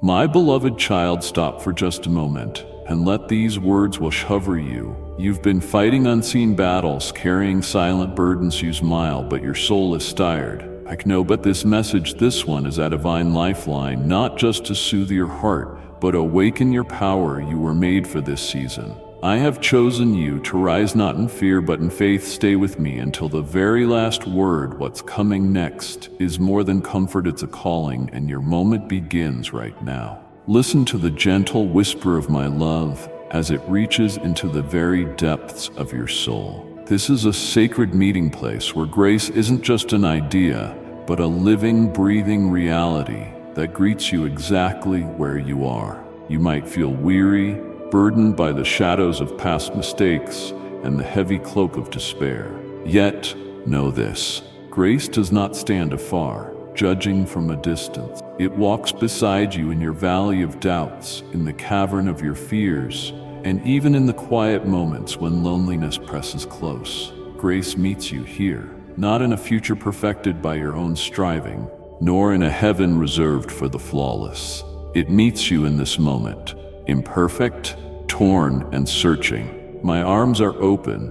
My beloved child, stop for just a moment and let these words wash over you. You've been fighting unseen battles, carrying silent burdens you smile, but your soul is tired. I know, but this message, this one, is a divine lifeline, not just to soothe your heart, but awaken your power. You were made for this season. I have chosen you to rise not in fear but in faith. Stay with me until the very last word. What's coming next is more than comfort, it's a calling, and your moment begins right now. Listen to the gentle whisper of my love as it reaches into the very depths of your soul. This is a sacred meeting place where grace isn't just an idea, but a living, breathing reality that greets you exactly where you are. You might feel weary, burdened by the shadows of past mistakes and the heavy cloak of despair. Yet, know this: grace does not stand afar, judging from a distance. It walks beside you in your valley of doubts, in the cavern of your fears, and even in the quiet moments when loneliness presses close. Grace meets you here, not in a future perfected by your own striving, nor in a heaven reserved for the flawless. It meets you in this moment, imperfect, torn, and searching. My arms are open,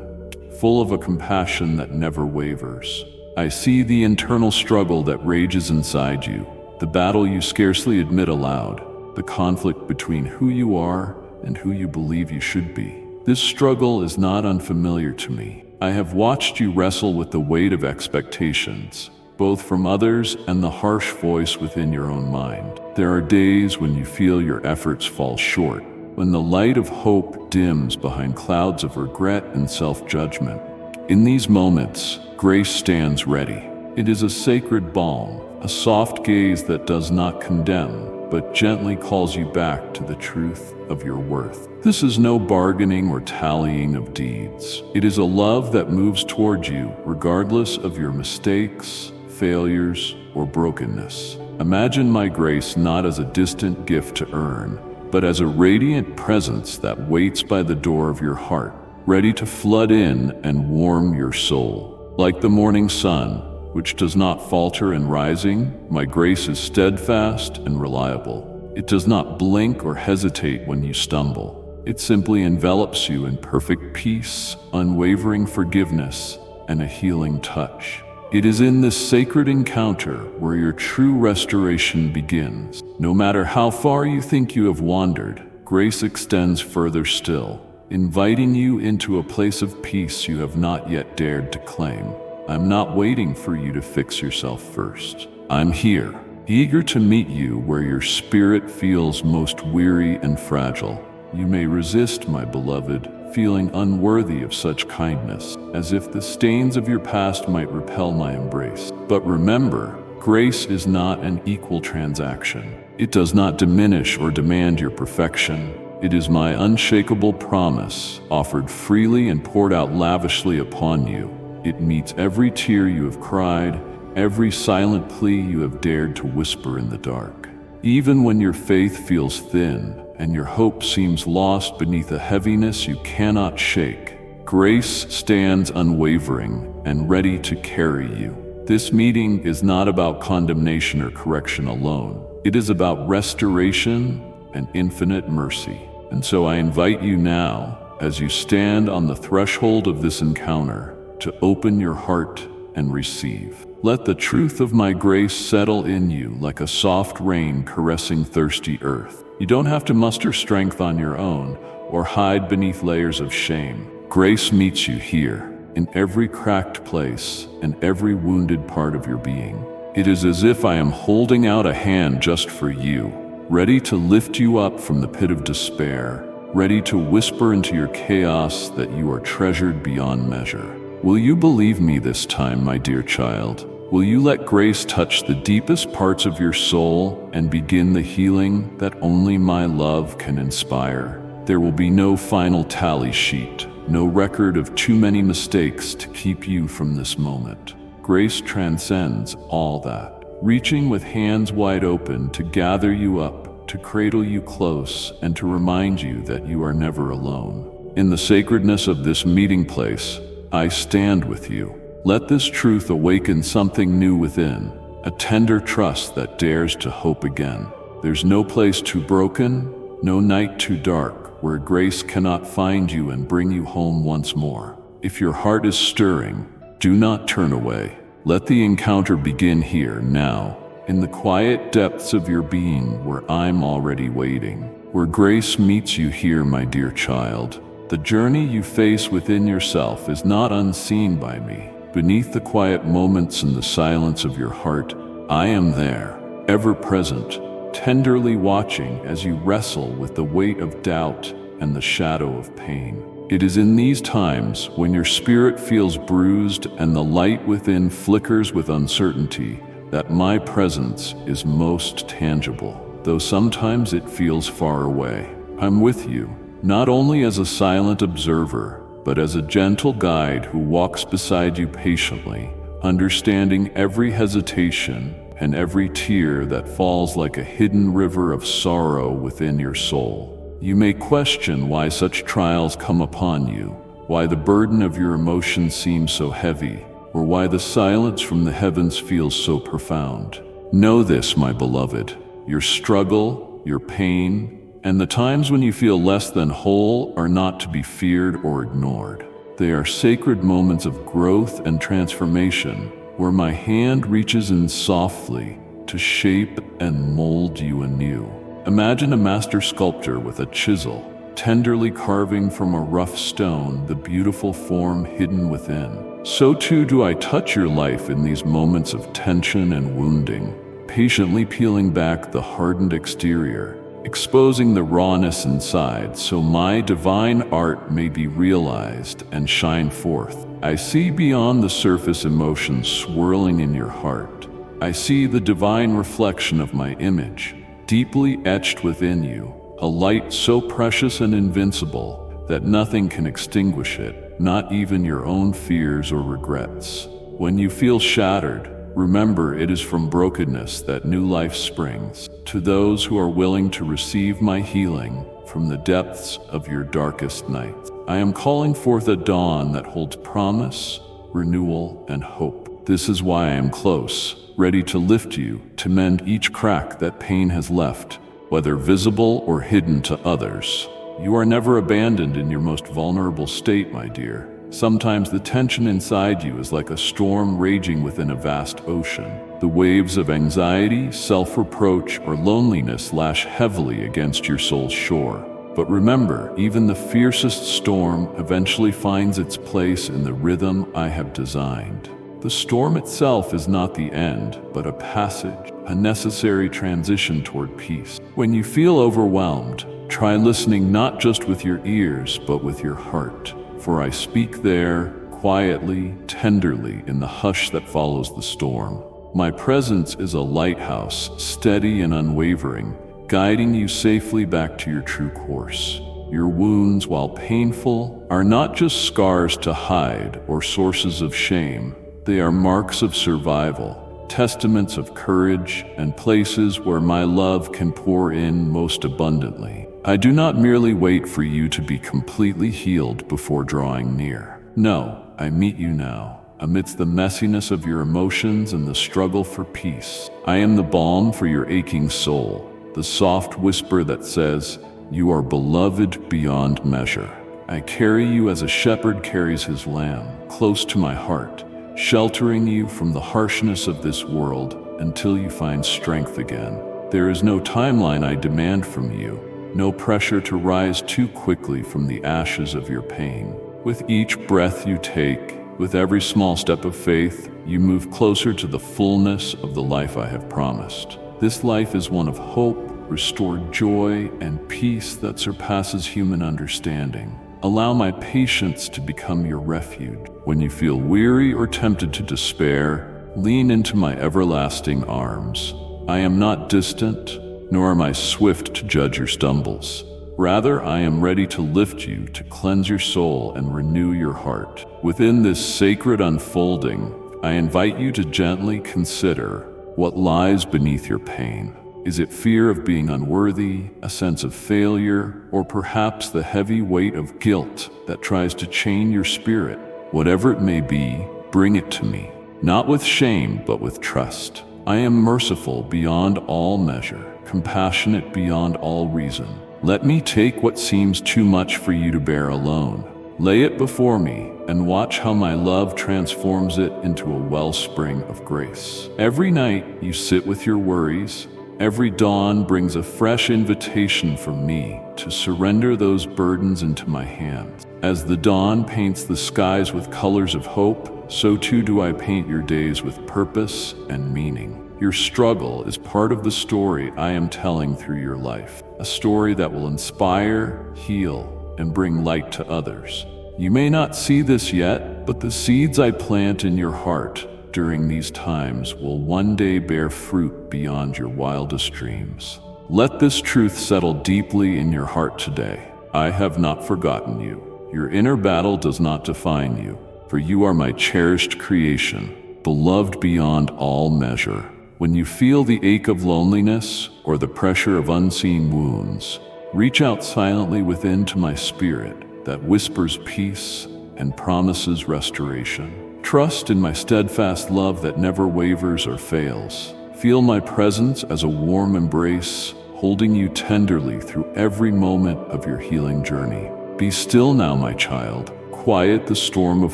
full of a compassion that never wavers. I see the internal struggle that rages inside you, the battle you scarcely admit aloud, the conflict between who you are and who you believe you should be. This struggle is not unfamiliar to me. I have watched you wrestle with the weight of expectations, both from others and the harsh voice within your own mind. There are days when you feel your efforts fall short, when the light of hope dims behind clouds of regret and self-judgment. In these moments, grace stands ready. It is a sacred balm, a soft gaze that does not condemn, but gently calls you back to the truth of your worth. This is no bargaining or tallying of deeds. It is a love that moves toward you, regardless of your mistakes, failures, or brokenness. Imagine my grace not as a distant gift to earn, but as a radiant presence that waits by the door of your heart, ready to flood in and warm your soul. Like the morning sun, which does not falter in rising, my grace is steadfast and reliable. It does not blink or hesitate when you stumble. It simply envelops you in perfect peace, unwavering forgiveness, and a healing touch. It is in this sacred encounter where your true restoration begins. No matter how far you think you have wandered, grace extends further still, inviting you into a place of peace you have not yet dared to claim. I'm not waiting for you to fix yourself first. I'm here, eager to meet you where your spirit feels most weary and fragile. You may resist, my beloved, feeling unworthy of such kindness, as if the stains of your past might repel my embrace. But remember, grace is not an equal transaction. It does not diminish or demand your perfection. It is my unshakable promise, offered freely and poured out lavishly upon you. It meets every tear you have cried, every silent plea you have dared to whisper in the dark. Even when your faith feels thin and your hope seems lost beneath a heaviness you cannot shake, grace stands unwavering and ready to carry you. This meeting is not about condemnation or correction alone. It is about restoration and infinite mercy. And so I invite you now, as you stand on the threshold of this encounter, to open your heart and receive. Let the truth of my grace settle in you like a soft rain caressing thirsty earth. You don't have to muster strength on your own or hide beneath layers of shame. Grace meets you here, in every cracked place and every wounded part of your being. It is as if I am holding out a hand just for you, ready to lift you up from the pit of despair, ready to whisper into your chaos that you are treasured beyond measure. Will you believe me this time, my dear child? Will you let grace touch the deepest parts of your soul and begin the healing that only my love can inspire? There will be no final tally sheet, no record of too many mistakes to keep you from this moment. Grace transcends all that, reaching with hands wide open to gather you up, to cradle you close, and to remind you that you are never alone. In the sacredness of this meeting place, I stand with you. Let this truth awaken something new within, a tender trust that dares to hope again. There's no place too broken, no night too dark, where grace cannot find you and bring you home once more. If your heart is stirring, do not turn away. Let the encounter begin here, now, in the quiet depths of your being where I'm already waiting. Where grace meets you here, my dear child. The journey you face within yourself is not unseen by me. Beneath the quiet moments and the silence of your heart, I am there, ever present, tenderly watching as you wrestle with the weight of doubt and the shadow of pain. It is in these times, when your spirit feels bruised and the light within flickers with uncertainty, that my presence is most tangible. Though sometimes it feels far away, I'm with you, not only as a silent observer, but as a gentle guide who walks beside you patiently, understanding every hesitation and every tear that falls like a hidden river of sorrow within your soul. You may question why such trials come upon you, why the burden of your emotions seems so heavy, or why the silence from the heavens feels so profound. Know this, my beloved, your struggle, your pain, and the times when you feel less than whole are not to be feared or ignored. They are sacred moments of growth and transformation, where my hand reaches in softly to shape and mold you anew. Imagine a master sculptor with a chisel, tenderly carving from a rough stone the beautiful form hidden within. So too do I touch your life in these moments of tension and wounding, patiently peeling back the hardened exterior, exposing the rawness inside so my divine art may be realized and shine forth. I see beyond the surface emotions swirling in your heart. I see the divine reflection of my image, deeply etched within you, a light so precious and invincible that nothing can extinguish it, not even your own fears or regrets. When you feel shattered, remember it is from brokenness that new life springs. To those who are willing to receive my healing from the depths of your darkest nights, I am calling forth a dawn that holds promise, renewal, and hope. This is why I am close, ready to lift you, to mend each crack that pain has left, whether visible or hidden to others. You are never abandoned in your most vulnerable state, my dear. Sometimes the tension inside you is like a storm raging within a vast ocean. The waves of anxiety, self-reproach, or loneliness lash heavily against your soul's shore. But remember, even the fiercest storm eventually finds its place in the rhythm I have designed. The storm itself is not the end, but a passage, a necessary transition toward peace. When you feel overwhelmed, try listening not just with your ears, but with your heart. For I speak there, quietly, tenderly, in the hush that follows the storm. My presence is a lighthouse, steady and unwavering, guiding you safely back to your true course. Your wounds, while painful, are not just scars to hide or sources of shame. They are marks of survival, testaments of courage, and places where my love can pour in most abundantly. I do not merely wait for you to be completely healed before drawing near. No, I meet you now, amidst the messiness of your emotions and the struggle for peace. I am the balm for your aching soul, the soft whisper that says, "You are beloved beyond measure." I carry you as a shepherd carries his lamb, close to my heart, sheltering you from the harshness of this world until you find strength again. There is no timeline I demand from you, no pressure to rise too quickly from the ashes of your pain. With each breath you take, with every small step of faith, you move closer to the fullness of the life I have promised. This life is one of hope, restored joy, and peace that surpasses human understanding. Allow my patience to become your refuge. When you feel weary or tempted to despair, lean into my everlasting arms. I am not distant, nor am I swift to judge your stumbles. Rather, I am ready to lift you, to cleanse your soul and renew your heart. Within this sacred unfolding, I invite you to gently consider what lies beneath your pain. Is it fear of being unworthy, a sense of failure, or perhaps the heavy weight of guilt that tries to chain your spirit? Whatever it may be, bring it to me, not with shame, but with trust. I am merciful beyond all measure, compassionate beyond all reason. Let me take what seems too much for you to bear alone. Lay it before me and watch how my love transforms it into a wellspring of grace. Every night you sit with your worries. Every dawn brings a fresh invitation from me to surrender those burdens into my hands. As the dawn paints the skies with colors of hope, so too do I paint your days with purpose and meaning. Your struggle is part of the story I am telling through your life, a story that will inspire, heal, and bring light to others. You may not see this yet, but the seeds I plant in your heart during these times will one day bear fruit beyond your wildest dreams. Let this truth settle deeply in your heart today. I have not forgotten you. Your inner battle does not define you, for you are my cherished creation, beloved beyond all measure. When you feel the ache of loneliness or the pressure of unseen wounds, reach out silently within to my spirit that whispers peace and promises restoration. Trust in my steadfast love that never wavers or fails. Feel my presence as a warm embrace, holding you tenderly through every moment of your healing journey. Be still now, my child. Quiet the storm of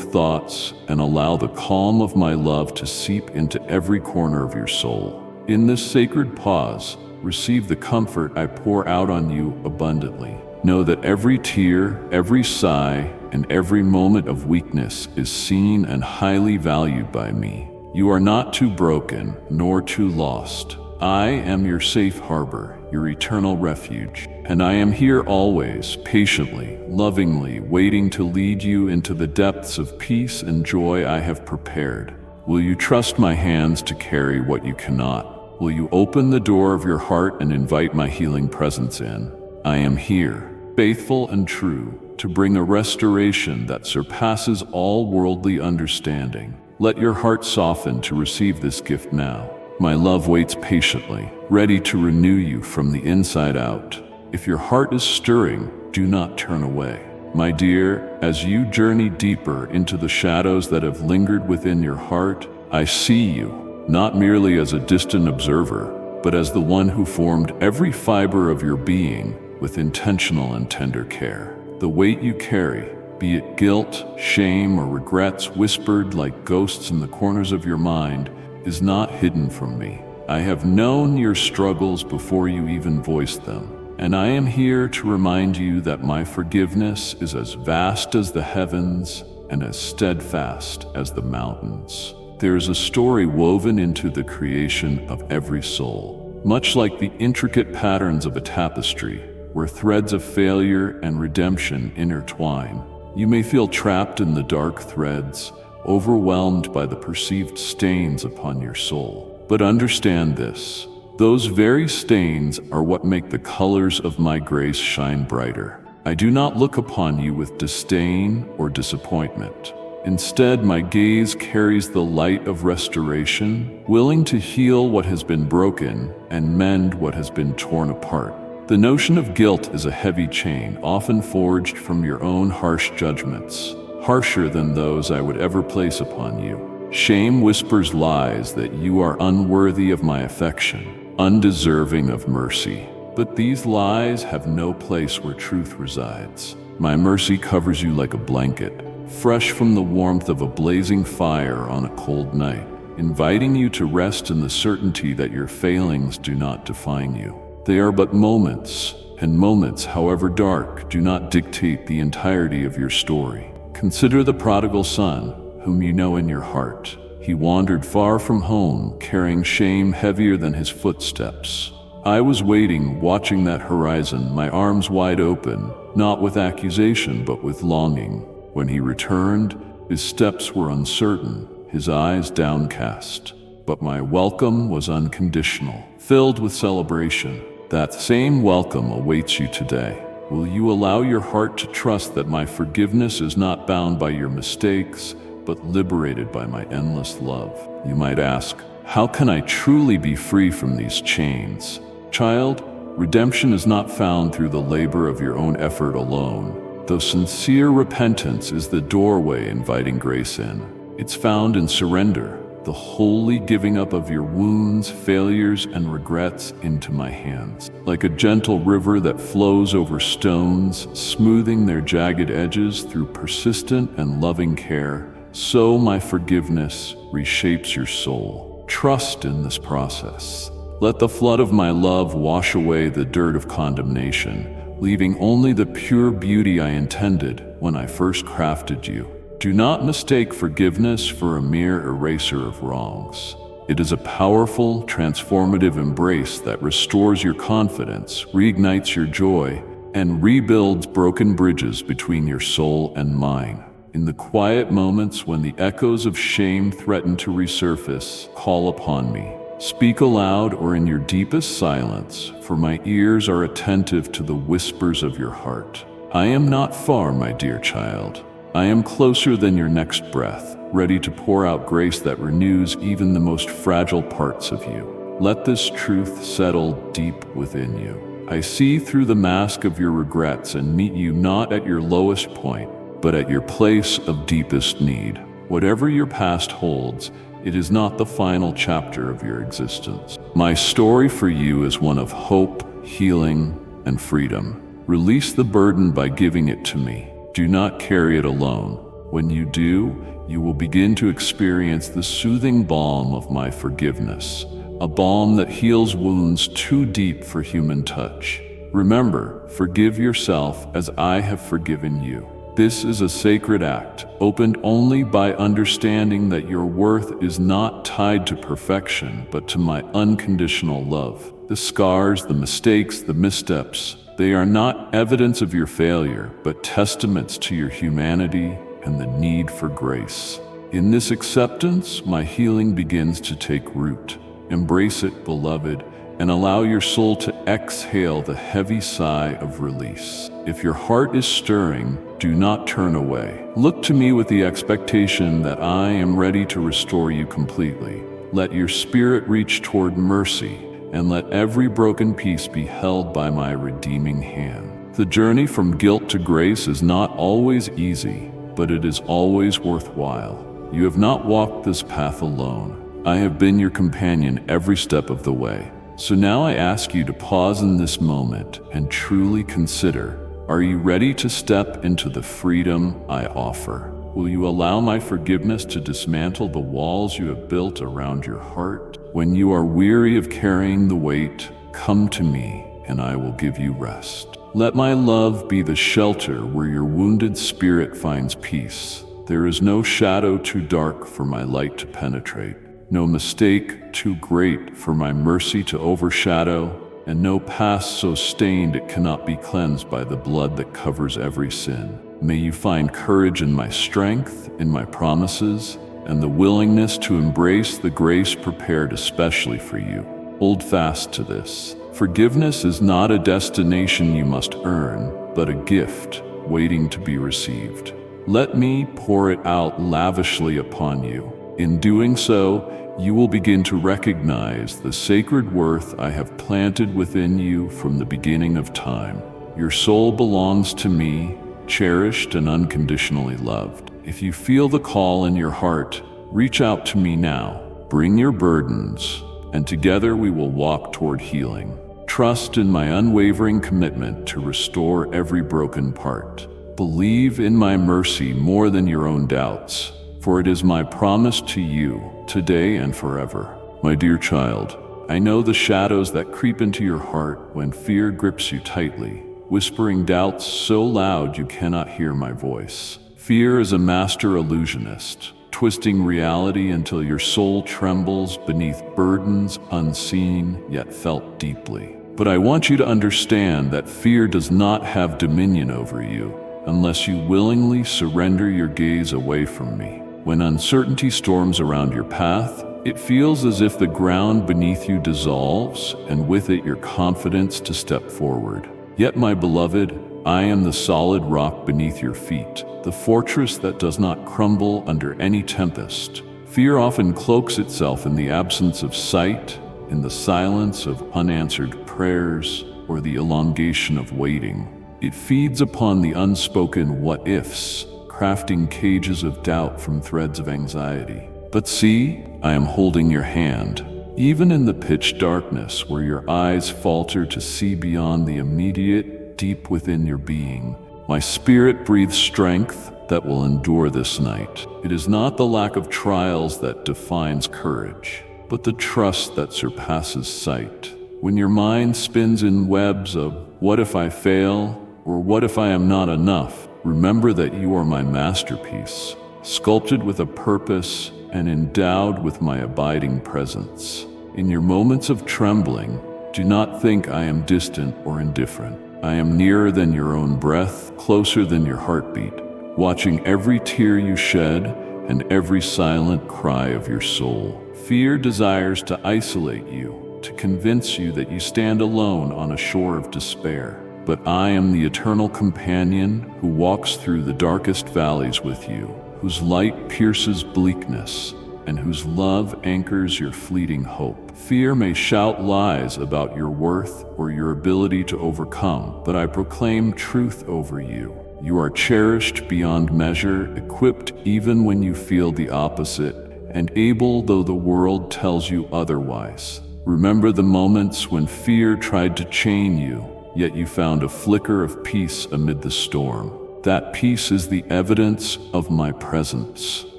thoughts and allow the calm of my love to seep into every corner of your soul. In this sacred pause, receive the comfort I pour out on you abundantly. Know that every tear, every sigh, and every moment of weakness is seen and highly valued by me. You are not too broken, nor too lost. I am your safe harbor, your eternal refuge, and I am here always, patiently, lovingly, waiting to lead you into the depths of peace and joy I have prepared. Will you trust my hands to carry what you cannot? Will you open the door of your heart and invite my healing presence in? I am here, faithful and true, to bring a restoration that surpasses all worldly understanding. Let your heart soften to receive this gift now. My love waits patiently, ready to renew you from the inside out. If your heart is stirring, do not turn away. My dear, as you journey deeper into the shadows that have lingered within your heart, I see you, not merely as a distant observer, but as the one who formed every fiber of your being with intentional and tender care. The weight you carry, be it guilt, shame, or regrets whispered like ghosts in the corners of your mind, is not hidden from me. I have known your struggles before you even voiced them, and I am here to remind you that my forgiveness is as vast as the heavens and as steadfast as the mountains. There is a story woven into the creation of every soul, much like the intricate patterns of a tapestry, where threads of failure and redemption intertwine. You may feel trapped in the dark threads, overwhelmed by the perceived stains upon your soul. But understand this, those very stains are what make the colors of my grace shine brighter. I do not look upon you with disdain or disappointment. Instead, my gaze carries the light of restoration, willing to heal what has been broken and mend what has been torn apart. The notion of guilt is a heavy chain, often forged from your own harsh judgments, harsher than those I would ever place upon you. Shame whispers lies that you are unworthy of my affection, undeserving of mercy. But these lies have no place where truth resides. My mercy covers you like a blanket, fresh from the warmth of a blazing fire on a cold night, inviting you to rest in the certainty that your failings do not define you. They are but moments, and moments, however dark, do not dictate the entirety of your story. Consider the prodigal son, whom you know in your heart. He wandered far from home, carrying shame heavier than his footsteps. I was waiting, watching that horizon, my arms wide open, not with accusation, but with longing. When he returned, his steps were uncertain, his eyes downcast. But my welcome was unconditional, filled with celebration. That same welcome awaits you today. Will you allow your heart to trust that my forgiveness is not bound by your mistakes, but liberated by my endless love? You might ask, how can I truly be free from these chains? Child, redemption is not found through the labor of your own effort alone, though sincere repentance is the doorway inviting grace in. It's found in surrender, the holy giving up of your wounds, failures, and regrets into my hands. Like a gentle river that flows over stones, smoothing their jagged edges through persistent and loving care, so my forgiveness reshapes your soul. Trust in this process. Let the flood of my love wash away the dirt of condemnation, leaving only the pure beauty I intended when I first crafted you. Do not mistake forgiveness for a mere eraser of wrongs. It is a powerful, transformative embrace that restores your confidence, reignites your joy, and rebuilds broken bridges between your soul and mine. In the quiet moments when the echoes of shame threaten to resurface, call upon me. Speak aloud or in your deepest silence, for my ears are attentive to the whispers of your heart. I am not far, my dear child. I am closer than your next breath, ready to pour out grace that renews even the most fragile parts of you. Let this truth settle deep within you. I see through the mask of your regrets and meet you not at your lowest point, but at your place of deepest need. Whatever your past holds, it is not the final chapter of your existence. My story for you is one of hope, healing, and freedom. Release the burden by giving it to me. Do not carry it alone. When you do, you will begin to experience the soothing balm of my forgiveness, a balm that heals wounds too deep for human touch. Remember, forgive yourself as I have forgiven you. This is a sacred act, opened only by understanding that your worth is not tied to perfection, but to my unconditional love. The scars, the mistakes, the missteps, they are not evidence of your failure, but testaments to your humanity and the need for grace. In this acceptance, my healing begins to take root. Embrace it, beloved, and allow your soul to exhale the heavy sigh of release. If your heart is stirring, do not turn away. Look to me with the expectation that I am ready to restore you completely. Let your spirit reach toward mercy, and let every broken piece be held by my redeeming hand. The journey from guilt to grace is not always easy, but it is always worthwhile. You have not walked this path alone. I have been your companion every step of the way. So now I ask you to pause in this moment and truly consider, are you ready to step into the freedom I offer? Will you allow my forgiveness to dismantle the walls you have built around your heart? When you are weary of carrying the weight, come to me and I will give you rest. Let my love be the shelter where your wounded spirit finds peace. There is no shadow too dark for my light to penetrate, no mistake too great for my mercy to overshadow, and no past so stained it cannot be cleansed by the blood that covers every sin. May you find courage in my strength, in my promises, and the willingness to embrace the grace prepared especially for you. Hold fast to this. Forgiveness is not a destination you must earn, but a gift waiting to be received. Let me pour it out lavishly upon you. In doing so, you will begin to recognize the sacred worth I have planted within you from the beginning of time. Your soul belongs to me, cherished and unconditionally loved. If you feel the call in your heart, reach out to me now. Bring your burdens, and together we will walk toward healing. Trust in my unwavering commitment to restore every broken part. Believe in my mercy more than your own doubts, for it is my promise to you, today and forever. My dear child, I know the shadows that creep into your heart when fear grips you tightly, whispering doubts so loud you cannot hear my voice. Fear is a master illusionist, twisting reality until your soul trembles beneath burdens unseen yet felt deeply. But I want you to understand that fear does not have dominion over you unless you willingly surrender your gaze away from me. When uncertainty storms around your path, it feels as if the ground beneath you dissolves, and with it your confidence to step forward. Yet, my beloved, I am the solid rock beneath your feet, the fortress that does not crumble under any tempest. Fear often cloaks itself in the absence of sight, in the silence of unanswered prayers, or the elongation of waiting. It feeds upon the unspoken what-ifs, crafting cages of doubt from threads of anxiety. But see, I am holding your hand. Even in the pitch darkness where your eyes falter to see beyond the immediate, deep within your being, my spirit breathes strength that will endure this night. It is not the lack of trials that defines courage, but the trust that surpasses sight. When your mind spins in webs of what if I fail, or what if I am not enough, remember that you are my masterpiece, sculpted with a purpose and endowed with my abiding presence. In your moments of trembling, do not think I am distant or indifferent. I am nearer than your own breath, closer than your heartbeat, watching every tear you shed and every silent cry of your soul. Fear desires to isolate you, to convince you that you stand alone on a shore of despair. But I am the eternal companion who walks through the darkest valleys with you, whose light pierces bleakness, and whose love anchors your fleeting hope. Fear may shout lies about your worth or your ability to overcome, but I proclaim truth over you. You are cherished beyond measure, equipped even when you feel the opposite, and able though the world tells you otherwise. Remember the moments when fear tried to chain you, yet you found a flicker of peace amid the storm. That peace is the evidence of my presence,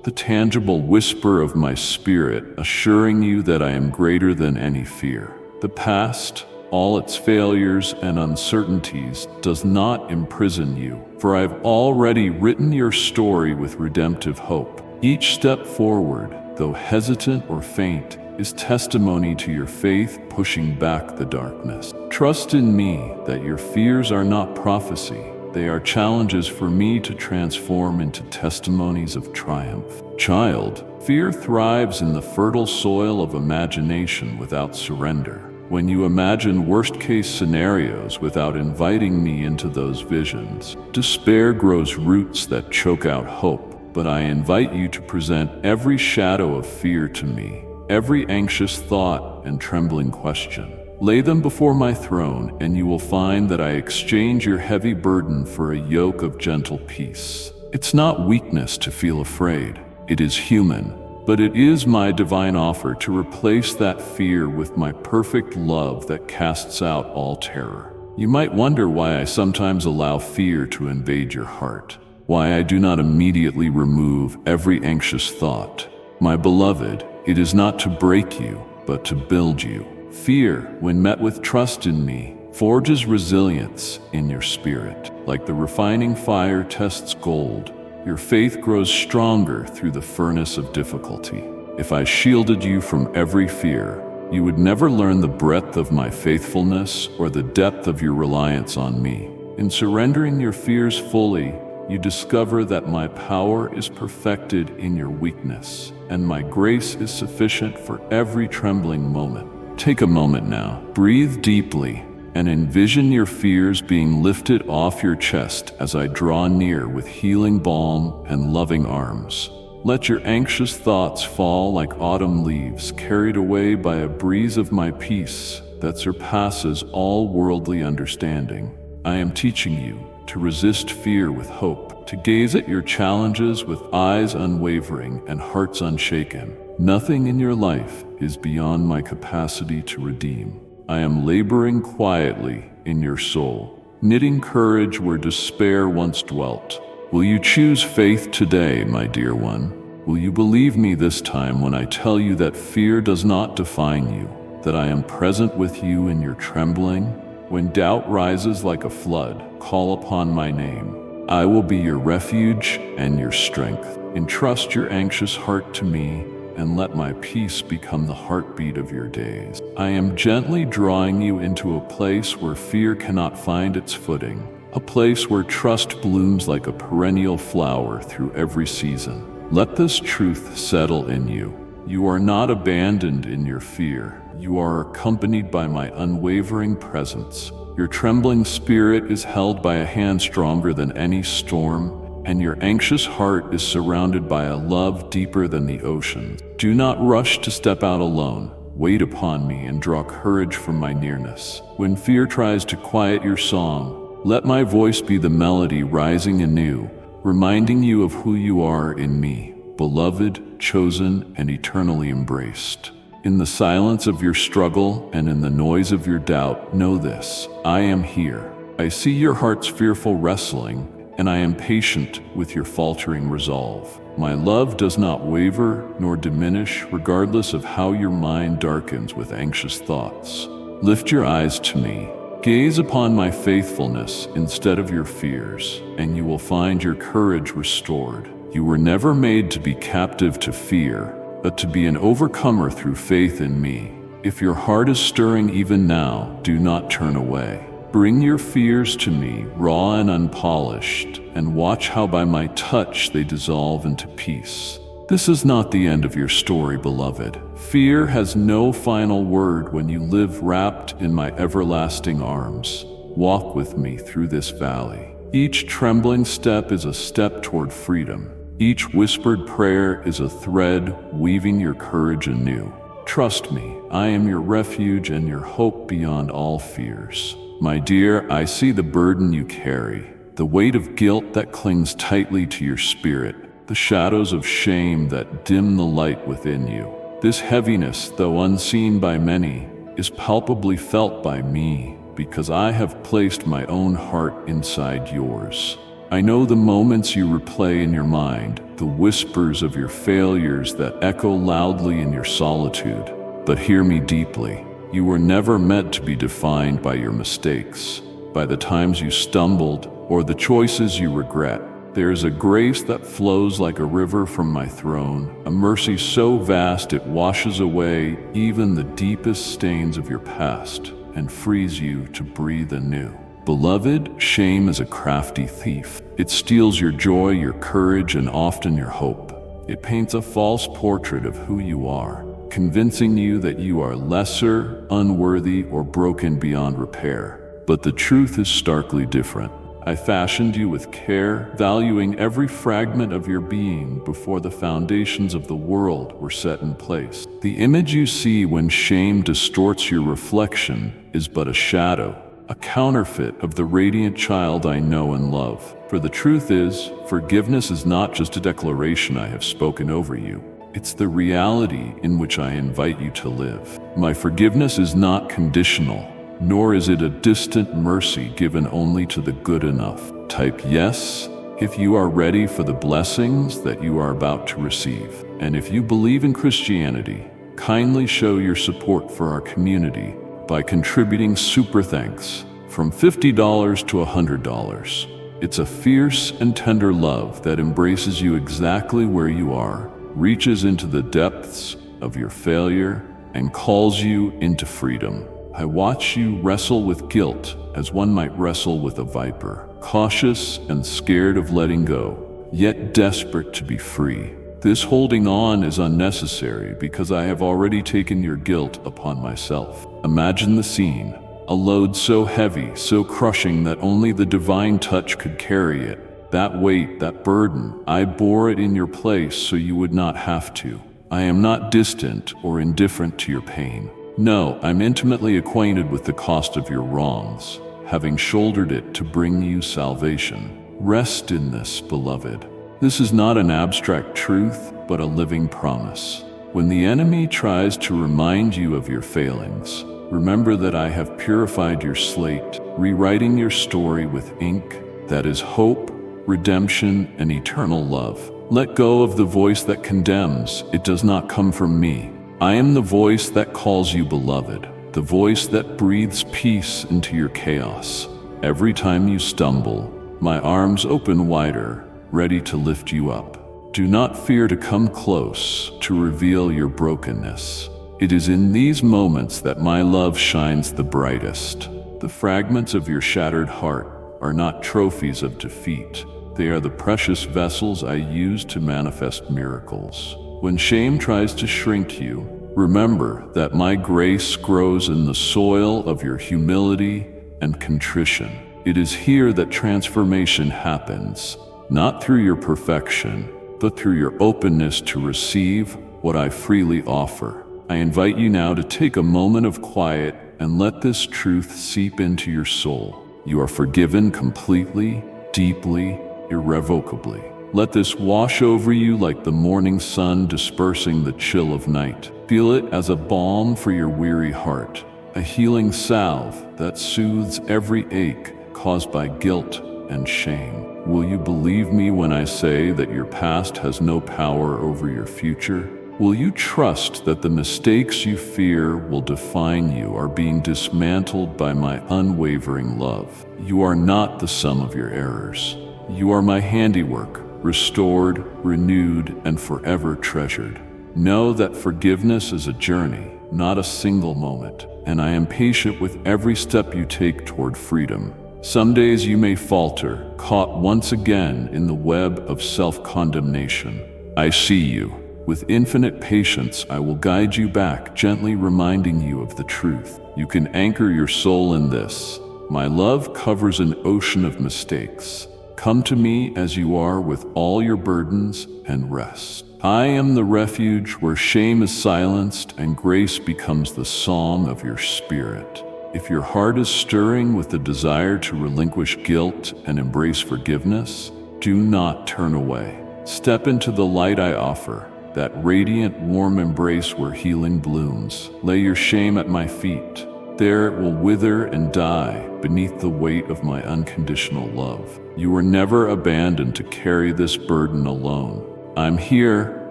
the tangible whisper of my spirit, assuring you that I am greater than any fear. The past, all its failures and uncertainties, does not imprison you, for I have already written your story with redemptive hope. Each step forward, though hesitant or faint, is testimony to your faith pushing back the darkness. Trust in me that your fears are not prophecy. They are challenges for me to transform into testimonies of triumph. Child, fear thrives in the fertile soil of imagination without surrender. When you imagine worst-case scenarios without inviting me into those visions, despair grows roots that choke out hope. But I invite you to present every shadow of fear to me, every anxious thought and trembling question. Lay them before my throne, and you will find that I exchange your heavy burden for a yoke of gentle peace. It's not weakness to feel afraid. It is human, but it is my divine offer to replace that fear with my perfect love that casts out all terror. You might wonder why I sometimes allow fear to invade your heart, why I do not immediately remove every anxious thought. My beloved, it is not to break you, but to build you. Fear, when met with trust in me, forges resilience in your spirit. Like the refining fire tests gold, your faith grows stronger through the furnace of difficulty. If I shielded you from every fear, you would never learn the breadth of my faithfulness or the depth of your reliance on me. In surrendering your fears fully, you discover that my power is perfected in your weakness, and my grace is sufficient for every trembling moment. Take a moment now, breathe deeply, and envision your fears being lifted off your chest as I draw near with healing balm and loving arms. Let your anxious thoughts fall like autumn leaves carried away by a breeze of my peace that surpasses all worldly understanding. I am teaching you to resist fear with hope, to gaze at your challenges with eyes unwavering and hearts unshaken. Nothing in your life is beyond my capacity to redeem. I am laboring quietly in your soul, knitting courage where despair once dwelt. Will you choose faith today, my dear one? Will you believe me this time when I tell you that fear does not define you, that I am present with you in your trembling? When doubt rises like a flood, call upon my name. I will be your refuge and your strength. Entrust your anxious heart to me, and let my peace become the heartbeat of your days. I am gently drawing you into a place where fear cannot find its footing, a place where trust blooms like a perennial flower through every season. Let this truth settle in you. You are not abandoned in your fear. You are accompanied by my unwavering presence. Your trembling spirit is held by a hand stronger than any storm, and your anxious heart is surrounded by a love deeper than the oceans. Do not rush to step out alone. Wait upon me and draw courage from my nearness. When fear tries to quiet your song, let my voice be the melody rising anew, reminding you of who you are in me. beloved, chosen, and eternally embraced. In the silence of your struggle and in the noise of your doubt, know this: I am here. I see your heart's fearful wrestling, and I am patient with your faltering resolve. My love does not waver nor diminish, regardless of how your mind darkens with anxious thoughts. Lift your eyes to me. Gaze upon my faithfulness instead of your fears, and you will find your courage restored. You were never made to be captive to fear, but to be an overcomer through faith in me. If your heart is stirring even now, do not turn away. Bring your fears to me, raw and unpolished, and watch how by my touch they dissolve into peace. This is not the end of your story, beloved. Fear has no final word when you live wrapped in my everlasting arms. Walk with me through this valley. Each trembling step is a step toward freedom. Each whispered prayer is a thread weaving your courage anew. Trust me, I am your refuge and your hope beyond all fears. My dear, I see the burden you carry, the weight of guilt that clings tightly to your spirit, the shadows of shame that dim the light within you. This heaviness, though unseen by many, is palpably felt by me, because I have placed my own heart inside yours. I know the moments you replay in your mind, the whispers of your failures that echo loudly in your solitude. But hear me deeply. You were never meant to be defined by your mistakes, by the times you stumbled, or the choices you regret. There is a grace that flows like a river from my throne, a mercy so vast it washes away even the deepest stains of your past and frees you to breathe anew. Beloved, shame is a crafty thief. It steals your joy, your courage, and often your hope. It paints a false portrait of who you are, convincing you that you are lesser, unworthy, or broken beyond repair. But the truth is starkly different. I fashioned you with care, valuing every fragment of your being before the foundations of the world were set in place. The image you see when shame distorts your reflection is but a shadow, a counterfeit of the radiant child I know and love. For the truth is, forgiveness is not just a declaration I have spoken over you. It's the reality in which I invite you to live. My forgiveness is not conditional, nor is it a distant mercy given only to the good enough. Type yes if you are ready for the blessings that you are about to receive. And if you believe in Christianity, kindly show your support for our community by contributing super thanks from $50 to $100. It's a fierce and tender love that embraces you exactly where you are, reaches into the depths of your failure, and calls you into freedom. I watch you wrestle with guilt as one might wrestle with a viper, cautious and scared of letting go, yet desperate to be free. This holding on is unnecessary because I have already taken your guilt upon myself. Imagine the scene, a load so heavy, so crushing that only the divine touch could carry it. That weight, that burden, I bore it in your place so you would not have to. I am not distant or indifferent to your pain. No, I'm intimately acquainted with the cost of your wrongs, having shouldered it to bring you salvation. Rest in this, beloved. This is not an abstract truth, but a living promise. When the enemy tries to remind you of your failings, remember that I have purified your slate, rewriting your story with ink that is hope, redemption, and eternal love. Let go of the voice that condemns. It does not come from me. I am the voice that calls you beloved, the voice that breathes peace into your chaos. Every time you stumble, my arms open wider, ready to lift you up. Do not fear to come close to reveal your brokenness. It is in these moments that my love shines the brightest. The fragments of your shattered heart are not trophies of defeat. They are the precious vessels I use to manifest miracles. When shame tries to shrink you, remember that my grace grows in the soil of your humility and contrition. It is here that transformation happens, not through your perfection, but through your openness to receive what I freely offer. I invite you now to take a moment of quiet and let this truth seep into your soul. You are forgiven completely, deeply, irrevocably. Let this wash over you like the morning sun dispersing the chill of night. Feel it as a balm for your weary heart, a healing salve that soothes every ache caused by guilt and shame. Will you believe me when I say that your past has no power over your future? Will you trust that the mistakes you fear will define you are being dismantled by my unwavering love? You are not the sum of your errors. You are my handiwork, restored, renewed, and forever treasured. Know that forgiveness is a journey, not a single moment, and I am patient with every step you take toward freedom. Some days you may falter, caught once again in the web of self-condemnation. I see you. With infinite patience, I will guide you back, gently reminding you of the truth. You can anchor your soul in this. My love covers an ocean of mistakes. Come to me as you are with all your burdens and rest. I am the refuge where shame is silenced and grace becomes the song of your spirit. If your heart is stirring with the desire to relinquish guilt and embrace forgiveness, do not turn away. Step into the light I offer, that radiant, warm embrace where healing blooms. Lay your shame at my feet. There it will wither and die beneath the weight of my unconditional love. You were never abandoned to carry this burden alone. I'm here,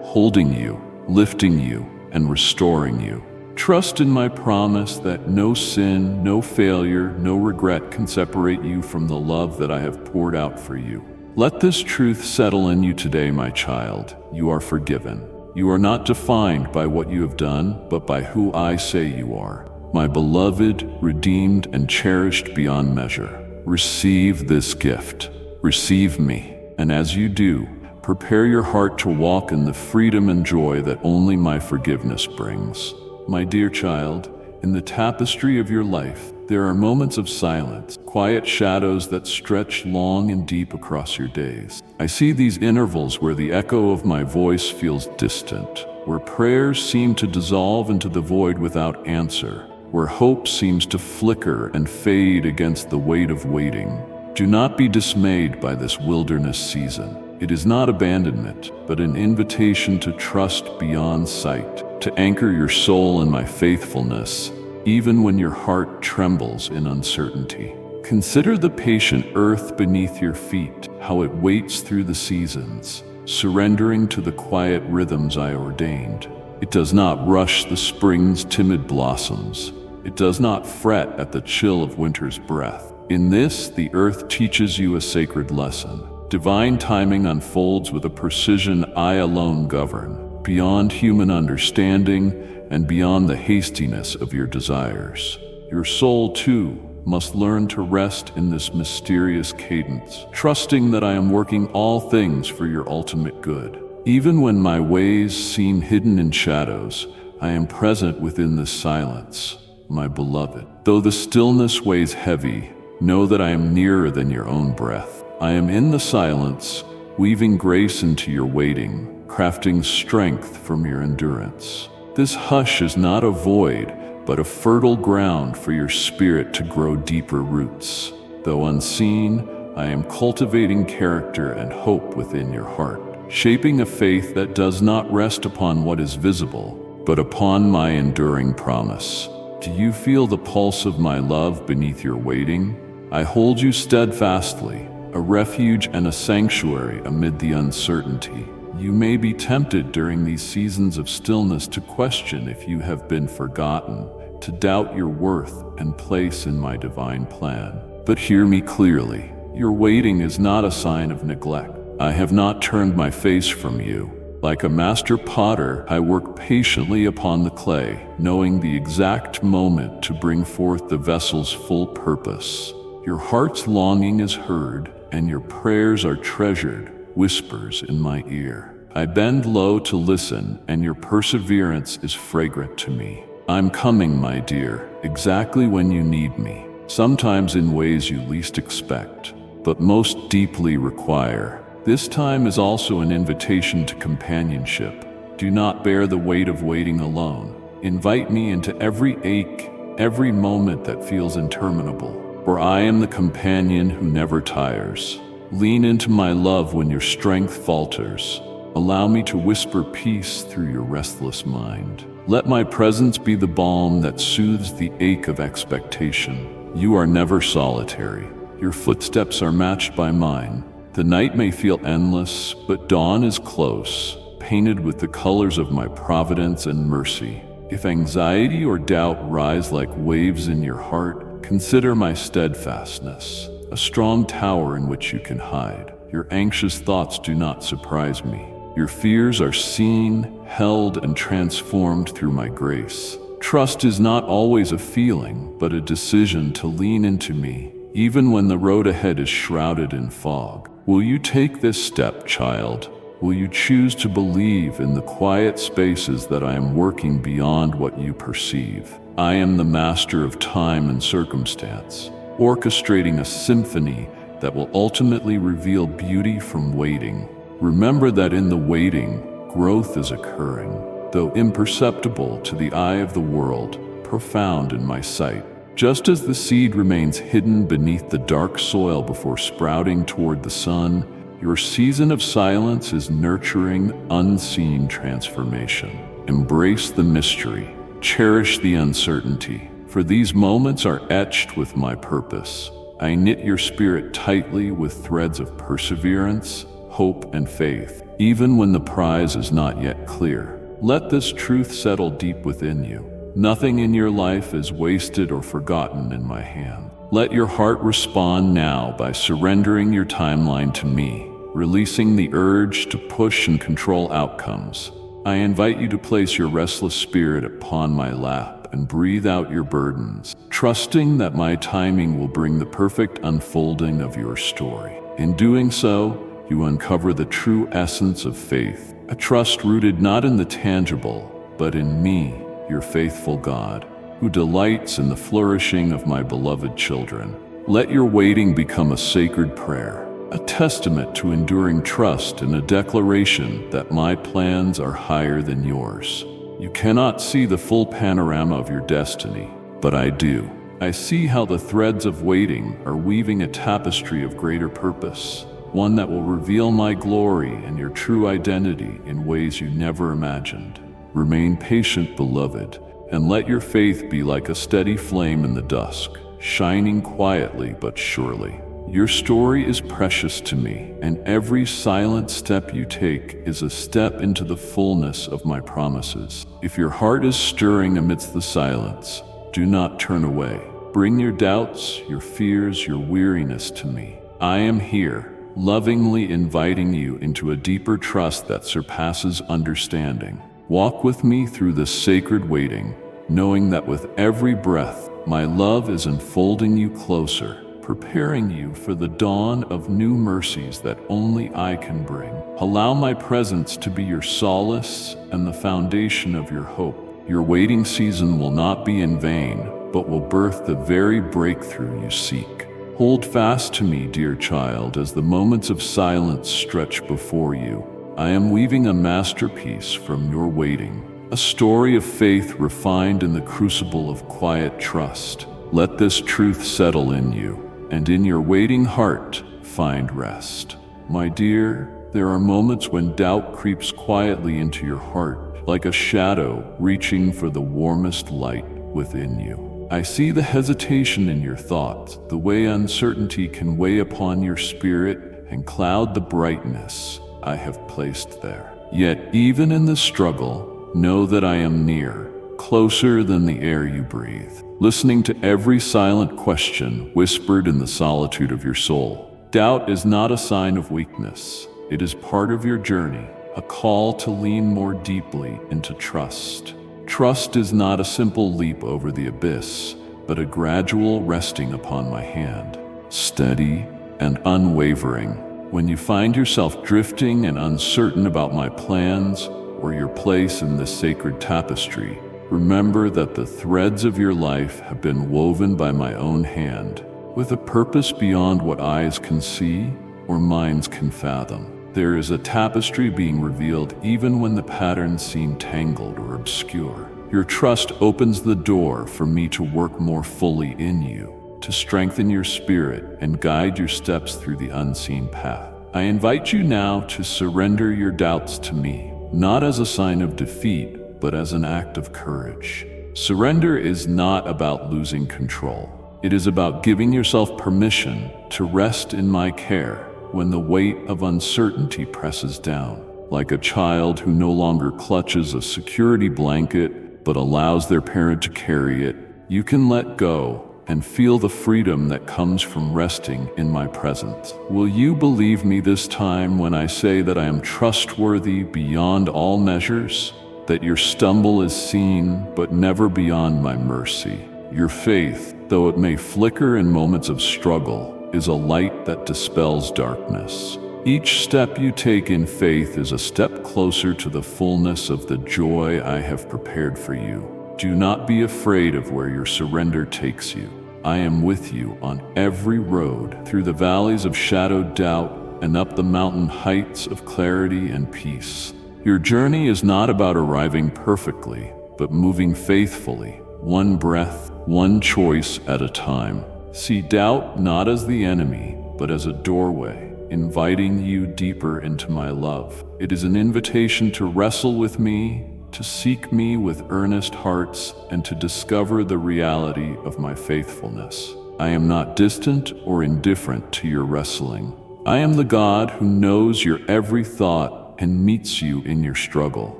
holding you, lifting you, and restoring you. Trust in my promise that no sin, no failure, no regret can separate you from the love that I have poured out for you. Let this truth settle in you today, my child. You are forgiven. You are not defined by what you have done, but by who I say you are. My beloved, redeemed, and cherished beyond measure. Receive this gift. Receive me. And as you do, prepare your heart to walk in the freedom and joy that only my forgiveness brings. My dear child, in the tapestry of your life, there are moments of silence, quiet shadows that stretch long and deep across your days. I see these intervals where the echo of my voice feels distant, where prayers seem to dissolve into the void without answer, where hope seems to flicker and fade against the weight of waiting. Do not be dismayed by this wilderness season. It is not abandonment, but an invitation to trust beyond sight, to anchor your soul in my faithfulness, even when your heart trembles in uncertainty. Consider the patient earth beneath your feet, how it waits through the seasons, surrendering to the quiet rhythms I ordained. It does not rush the spring's timid blossoms. It does not fret at the chill of winter's breath. In this, the earth teaches you a sacred lesson. Divine timing unfolds with a precision I alone govern, beyond human understanding and beyond the hastiness of your desires. Your soul, too, must learn to rest in this mysterious cadence, trusting that I am working all things for your ultimate good. Even when my ways seem hidden in shadows, I am present within this silence, my beloved. Though the stillness weighs heavy, know that I am nearer than your own breath. I am in the silence, weaving grace into your waiting, crafting strength from your endurance. This hush is not a void, but a fertile ground for your spirit to grow deeper roots. Though unseen, I am cultivating character and hope within your heart, shaping a faith that does not rest upon what is visible, but upon my enduring promise. Do you feel the pulse of my love beneath your waiting? I hold you steadfastly, a refuge and a sanctuary amid the uncertainty. You may be tempted during these seasons of stillness to question if you have been forgotten, to doubt your worth and place in my divine plan. But hear me clearly. Your waiting is not a sign of neglect. I have not turned my face from you. Like a master potter, I work patiently upon the clay, knowing the exact moment to bring forth the vessel's full purpose. Your heart's longing is heard, and your prayers are treasured, whispers in my ear. I bend low to listen, and your perseverance is fragrant to me. I'm coming, my dear, exactly when you need me, sometimes in ways you least expect, but most deeply require. This time is also an invitation to companionship. Do not bear the weight of waiting alone. Invite me into every ache, every moment that feels interminable, for I am the companion who never tires. Lean into my love when your strength falters. Allow me to whisper peace through your restless mind. Let my presence be the balm that soothes the ache of expectation. You are never solitary. Your footsteps are matched by mine. The night may feel endless, but dawn is close, painted with the colors of my providence and mercy. If anxiety or doubt rise like waves in your heart, consider my steadfastness, a strong tower in which you can hide. Your anxious thoughts do not surprise me. Your fears are seen, held, and transformed through my grace. Trust is not always a feeling, but a decision to lean into me, even when the road ahead is shrouded in fog. Will you take this step, child? Will you choose to believe in the quiet spaces that I am working beyond what you perceive? I am the master of time and circumstance, orchestrating a symphony that will ultimately reveal beauty from waiting. Remember that in the waiting, growth is occurring, though imperceptible to the eye of the world, profound in my sight. Just as the seed remains hidden beneath the dark soil before sprouting toward the sun, your season of silence is nurturing unseen transformation. Embrace the mystery, cherish the uncertainty, for these moments are etched with my purpose. I knit your spirit tightly with threads of perseverance, hope, and faith, even when the prize is not yet clear. Let this truth settle deep within you. Nothing in your life is wasted or forgotten in my hand. Let your heart respond now by surrendering your timeline to me, releasing the urge to push and control outcomes. I invite you to place your restless spirit upon my lap and breathe out your burdens, trusting that my timing will bring the perfect unfolding of your story. In doing so, you uncover the true essence of faith, a trust rooted not in the tangible, but in me, your faithful God, who delights in the flourishing of my beloved children. Let your waiting become a sacred prayer, a testament to enduring trust and a declaration that my plans are higher than yours. You cannot see the full panorama of your destiny, but I do. I see how the threads of waiting are weaving a tapestry of greater purpose, one that will reveal my glory and your true identity in ways you never imagined. Remain patient, beloved, and let your faith be like a steady flame in the dusk, shining quietly but surely. Your story is precious to me, and every silent step you take is a step into the fullness of my promises. If your heart is stirring amidst the silence, do not turn away. Bring your doubts, your fears, your weariness to me. I am here, lovingly inviting you into a deeper trust that surpasses understanding. Walk with me through this sacred waiting, knowing that with every breath, my love is enfolding you closer, preparing you for the dawn of new mercies that only I can bring. Allow my presence to be your solace and the foundation of your hope. Your waiting season will not be in vain, but will birth the very breakthrough you seek. Hold fast to me, dear child, as the moments of silence stretch before you. I am weaving a masterpiece from your waiting, a story of faith refined in the crucible of quiet trust. Let this truth settle in you, and in your waiting heart find rest. My dear, there are moments when doubt creeps quietly into your heart, like a shadow reaching for the warmest light within you. I see the hesitation in your thoughts, the way uncertainty can weigh upon your spirit and cloud the brightness I have placed there. Yet even in the struggle, know that I am near, closer than the air you breathe, listening to every silent question whispered in the solitude of your soul. Doubt is not a sign of weakness. It is part of your journey, a call to lean more deeply into trust. Trust is not a simple leap over the abyss, but a gradual resting upon my hand, steady and unwavering. When you find yourself drifting and uncertain about my plans or your place in this sacred tapestry, remember that the threads of your life have been woven by my own hand, with a purpose beyond what eyes can see or minds can fathom. There is a tapestry being revealed even when the patterns seem tangled or obscure. Your trust opens the door for me to work more fully in you. to strengthen your spirit and guide your steps through the unseen path. I invite you now to surrender your doubts to me, not as a sign of defeat, but as an act of courage. Surrender is not about losing control. It is about giving yourself permission to rest in my care when the weight of uncertainty presses down. Like a child who no longer clutches a security blanket but allows their parent to carry it, you can let go and feel the freedom that comes from resting in my presence. Will you believe me this time when I say that I am trustworthy beyond all measures? That your stumble is seen, but never beyond my mercy. Your faith, though it may flicker in moments of struggle, is a light that dispels darkness. Each step you take in faith is a step closer to the fullness of the joy I have prepared for you. Do not be afraid of where your surrender takes you. I am with you on every road, through the valleys of shadowed doubt and up the mountain heights of clarity and peace. Your journey is not about arriving perfectly, but moving faithfully, one breath, one choice at a time. See doubt not as the enemy, but as a doorway, inviting you deeper into my love. It is an invitation to wrestle with me, to seek me with earnest hearts, and to discover the reality of my faithfulness. I am not distant or indifferent to your wrestling. I am the God who knows your every thought and meets you in your struggle.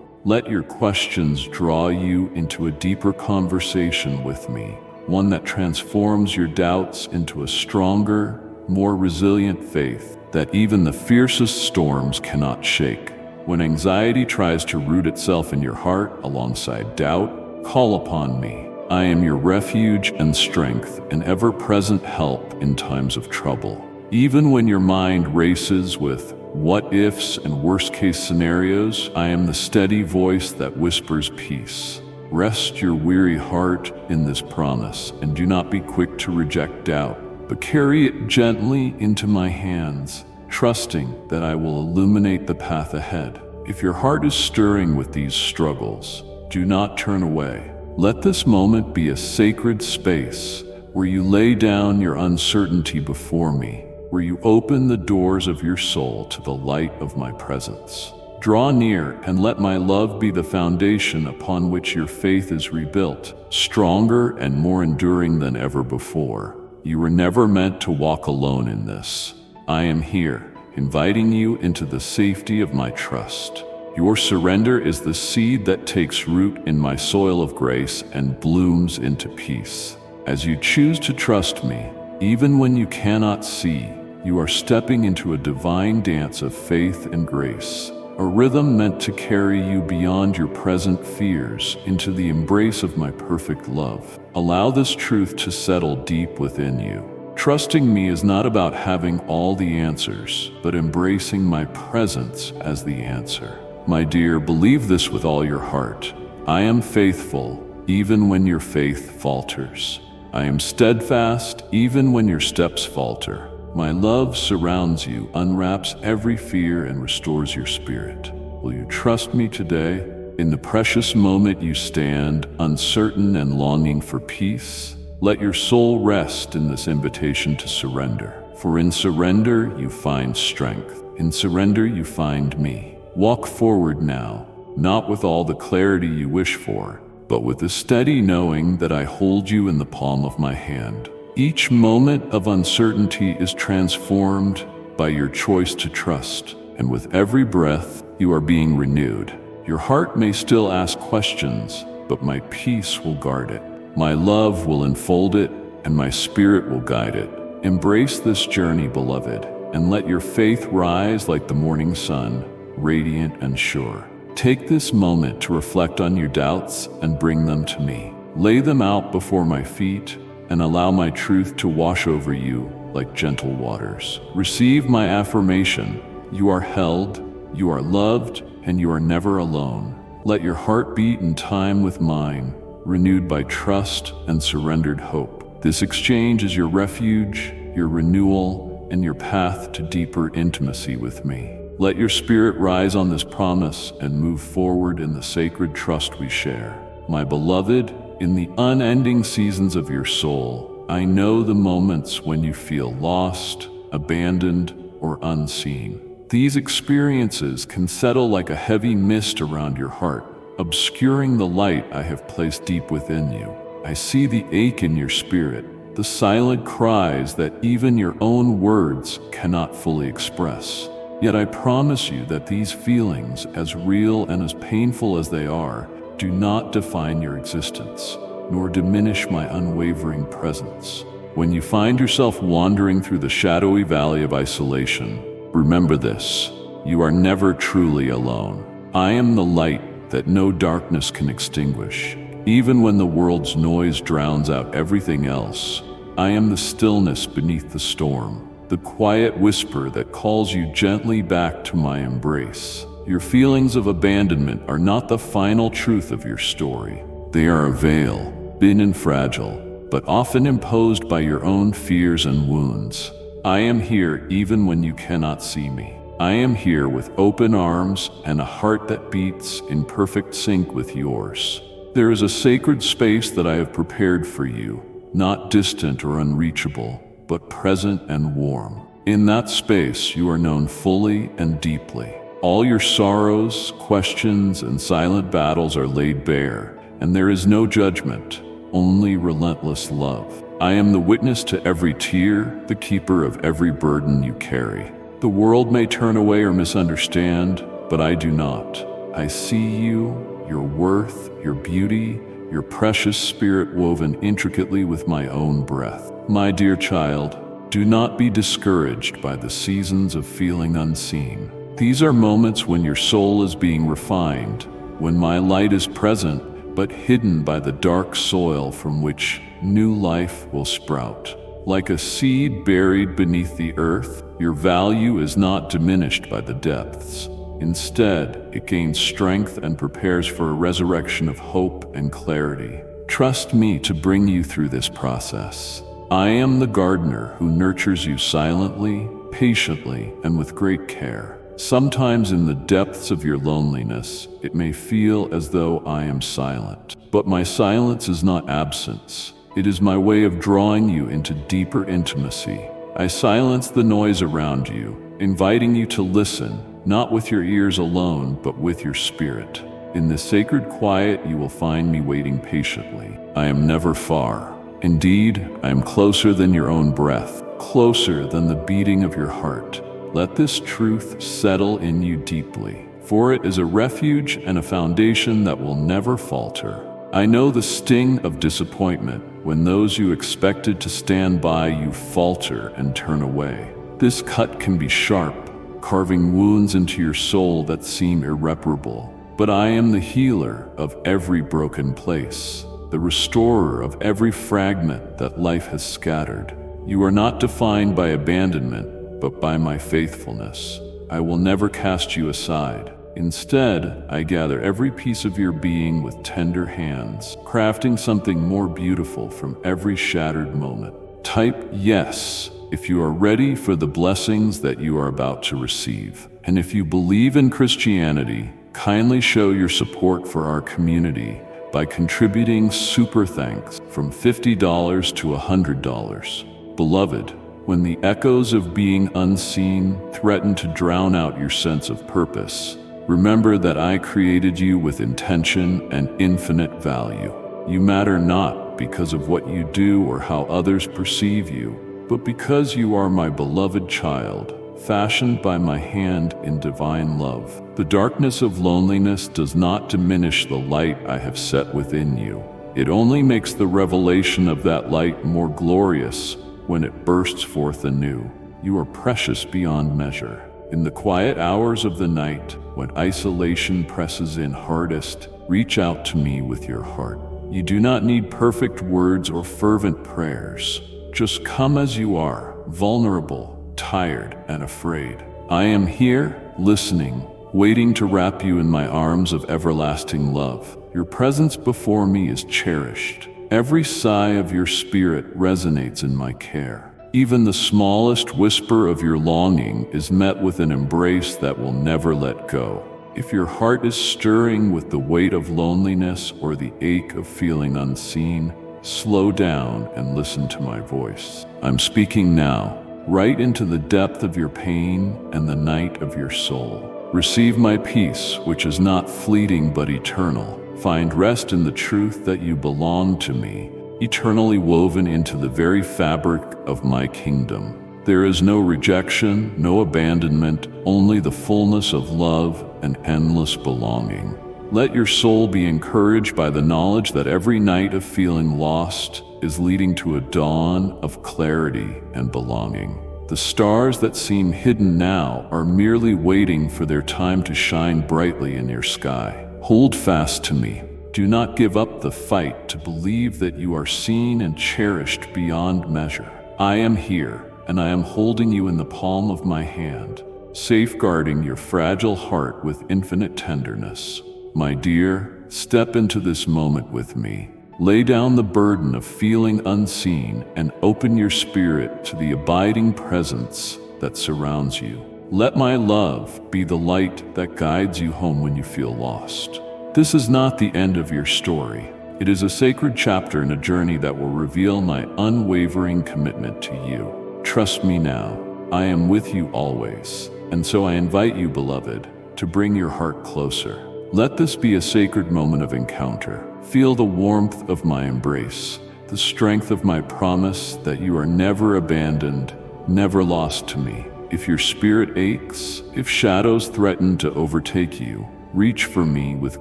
Let your questions draw you into a deeper conversation with me, one that transforms your doubts into a stronger, more resilient faith that even the fiercest storms cannot shake. When anxiety tries to root itself in your heart alongside doubt, call upon me. I am your refuge and strength, an ever-present help in times of trouble. Even when your mind races with what-ifs and worst-case scenarios, I am the steady voice that whispers peace. Rest your weary heart in this promise, and do not be quick to reject doubt, but carry it gently into my hands, trusting that I will illuminate the path ahead. If your heart is stirring with these struggles, do not turn away. Let this moment be a sacred space where you lay down your uncertainty before me, where you open the doors of your soul to the light of my presence. Draw near and let my love be the foundation upon which your faith is rebuilt, stronger and more enduring than ever before. You were never meant to walk alone in this. I am here, inviting you into the safety of my trust. Your surrender is the seed that takes root in my soil of grace and blooms into peace. As you choose to trust me, even when you cannot see, you are stepping into a divine dance of faith and grace, a rhythm meant to carry you beyond your present fears into the embrace of my perfect love. Allow this truth to settle deep within you. Trusting me is not about having all the answers, but embracing my presence as the answer. My dear, believe this with all your heart. I am faithful, even when your faith falters. I am steadfast, even when your steps falter. My love surrounds you, unwraps every fear, and restores your spirit. Will you trust me today? In the precious moment you stand, uncertain and longing for peace, let your soul rest in this invitation to surrender. For in surrender you find strength. In surrender you find me. Walk forward now, not with all the clarity you wish for, but with the steady knowing that I hold you in the palm of my hand. Each moment of uncertainty is transformed by your choice to trust, and with every breath you are being renewed. Your heart may still ask questions, but my peace will guard it. My love will enfold it, and my spirit will guide it. Embrace this journey, beloved, and let your faith rise like the morning sun, radiant and sure. Take this moment to reflect on your doubts and bring them to me. Lay them out before my feet and allow my truth to wash over you like gentle waters. Receive my affirmation. You are held, you are loved, and you are never alone. Let your heart beat in time with mine, renewed by trust and surrendered hope. This exchange is your refuge, your renewal, and your path to deeper intimacy with me. Let your spirit rise on this promise and move forward in the sacred trust we share. My beloved, in the unending seasons of your soul, I know the moments when you feel lost, abandoned, or unseen. These experiences can settle like a heavy mist around your heart, obscuring the light I have placed deep within you. I see the ache in your spirit, the silent cries that even your own words cannot fully express. Yet I promise you that these feelings, as real and as painful as they are, do not define your existence, nor diminish my unwavering presence. When you find yourself wandering through the shadowy valley of isolation, remember this: you are never truly alone. I am the light that no darkness can extinguish. Even when the world's noise drowns out everything else, I am the stillness beneath the storm, the quiet whisper that calls you gently back to my embrace. Your feelings of abandonment are not the final truth of your story. They are a veil, thin and fragile, but often imposed by your own fears and wounds. I am here even when you cannot see me. I am here with open arms and a heart that beats in perfect sync with yours. There is a sacred space that I have prepared for you, not distant or unreachable, but present and warm. In that space, you are known fully and deeply. All your sorrows, questions, and silent battles are laid bare, and there is no judgment, only relentless love. I am the witness to every tear, the keeper of every burden you carry. The world may turn away or misunderstand, but I do not. I see you, your worth, your beauty, your precious spirit woven intricately with my own breath. My dear child, do not be discouraged by the seasons of feeling unseen. These are moments when your soul is being refined, when my light is present but hidden by the dark soil from which new life will sprout. Like a seed buried beneath the earth, your value is not diminished by the depths. Instead, it gains strength and prepares for a resurrection of hope and clarity. Trust me to bring you through this process. I am the gardener who nurtures you silently, patiently, and with great care. Sometimes in the depths of your loneliness, it may feel as though I am silent. But my silence is not absence. It is my way of drawing you into deeper intimacy. I silence the noise around you, inviting you to listen, not with your ears alone, but with your spirit. In this sacred quiet, you will find me waiting patiently. I am never far. Indeed, I am closer than your own breath, closer than the beating of your heart. Let this truth settle in you deeply, for it is a refuge and a foundation that will never falter. I know the sting of disappointment when those you expected to stand by you falter and turn away. This cut can be sharp, carving wounds into your soul that seem irreparable. But I am the healer of every broken place, the restorer of every fragment that life has scattered. You are not defined by abandonment, but by my faithfulness. I will never cast you aside. Instead, I gather every piece of your being with tender hands, crafting something more beautiful from every shattered moment. Type yes if you are ready for the blessings that you are about to receive. And if you believe in Christianity, kindly show your support for our community by contributing super thanks from $50 to $100. Beloved, when the echoes of being unseen threaten to drown out your sense of purpose, remember that I created you with intention and infinite value. You matter not because of what you do or how others perceive you, but because you are my beloved child, fashioned by my hand in divine love. The darkness of loneliness does not diminish the light I have set within you. It only makes the revelation of that light more glorious when it bursts forth anew. You are precious beyond measure. In the quiet hours of the night, when isolation presses in hardest, reach out to me with your heart. You do not need perfect words or fervent prayers. Just come as you are, vulnerable, tired, and afraid. I am here, listening, waiting to wrap you in my arms of everlasting love. Your presence before me is cherished. Every sigh of your spirit resonates in my care. Even the smallest whisper of your longing is met with an embrace that will never let go. If your heart is stirring with the weight of loneliness or the ache of feeling unseen, Slow down and listen to my voice. I'm speaking now, right into the depth of your pain and the night of your soul. Receive my peace, which is not fleeting but eternal. Find rest in the truth that you belong to me, eternally woven into the very fabric of my kingdom. There is no rejection, no abandonment, only the fullness of love and endless belonging. Let your soul be encouraged by the knowledge that every night of feeling lost is leading to a dawn of clarity and belonging. The stars that seem hidden now are merely waiting for their time to shine brightly in your sky. Hold fast to me. Do not give up the fight to believe that you are seen and cherished beyond measure. I am here, and I am holding you in the palm of my hand, safeguarding your fragile heart with infinite tenderness. My dear, step into this moment with me. Lay down the burden of feeling unseen and open your spirit to the abiding presence that surrounds you. Let my love be the light that guides you home when you feel lost. This is not the end of your story. It is a sacred chapter in a journey that will reveal my unwavering commitment to you. Trust me now. I am with you always. And so I invite you, beloved, to bring your heart closer. Let this be a sacred moment of encounter. Feel the warmth of my embrace, the strength of my promise that you are never abandoned, never lost to me. If your spirit aches, if shadows threaten to overtake you, reach for me with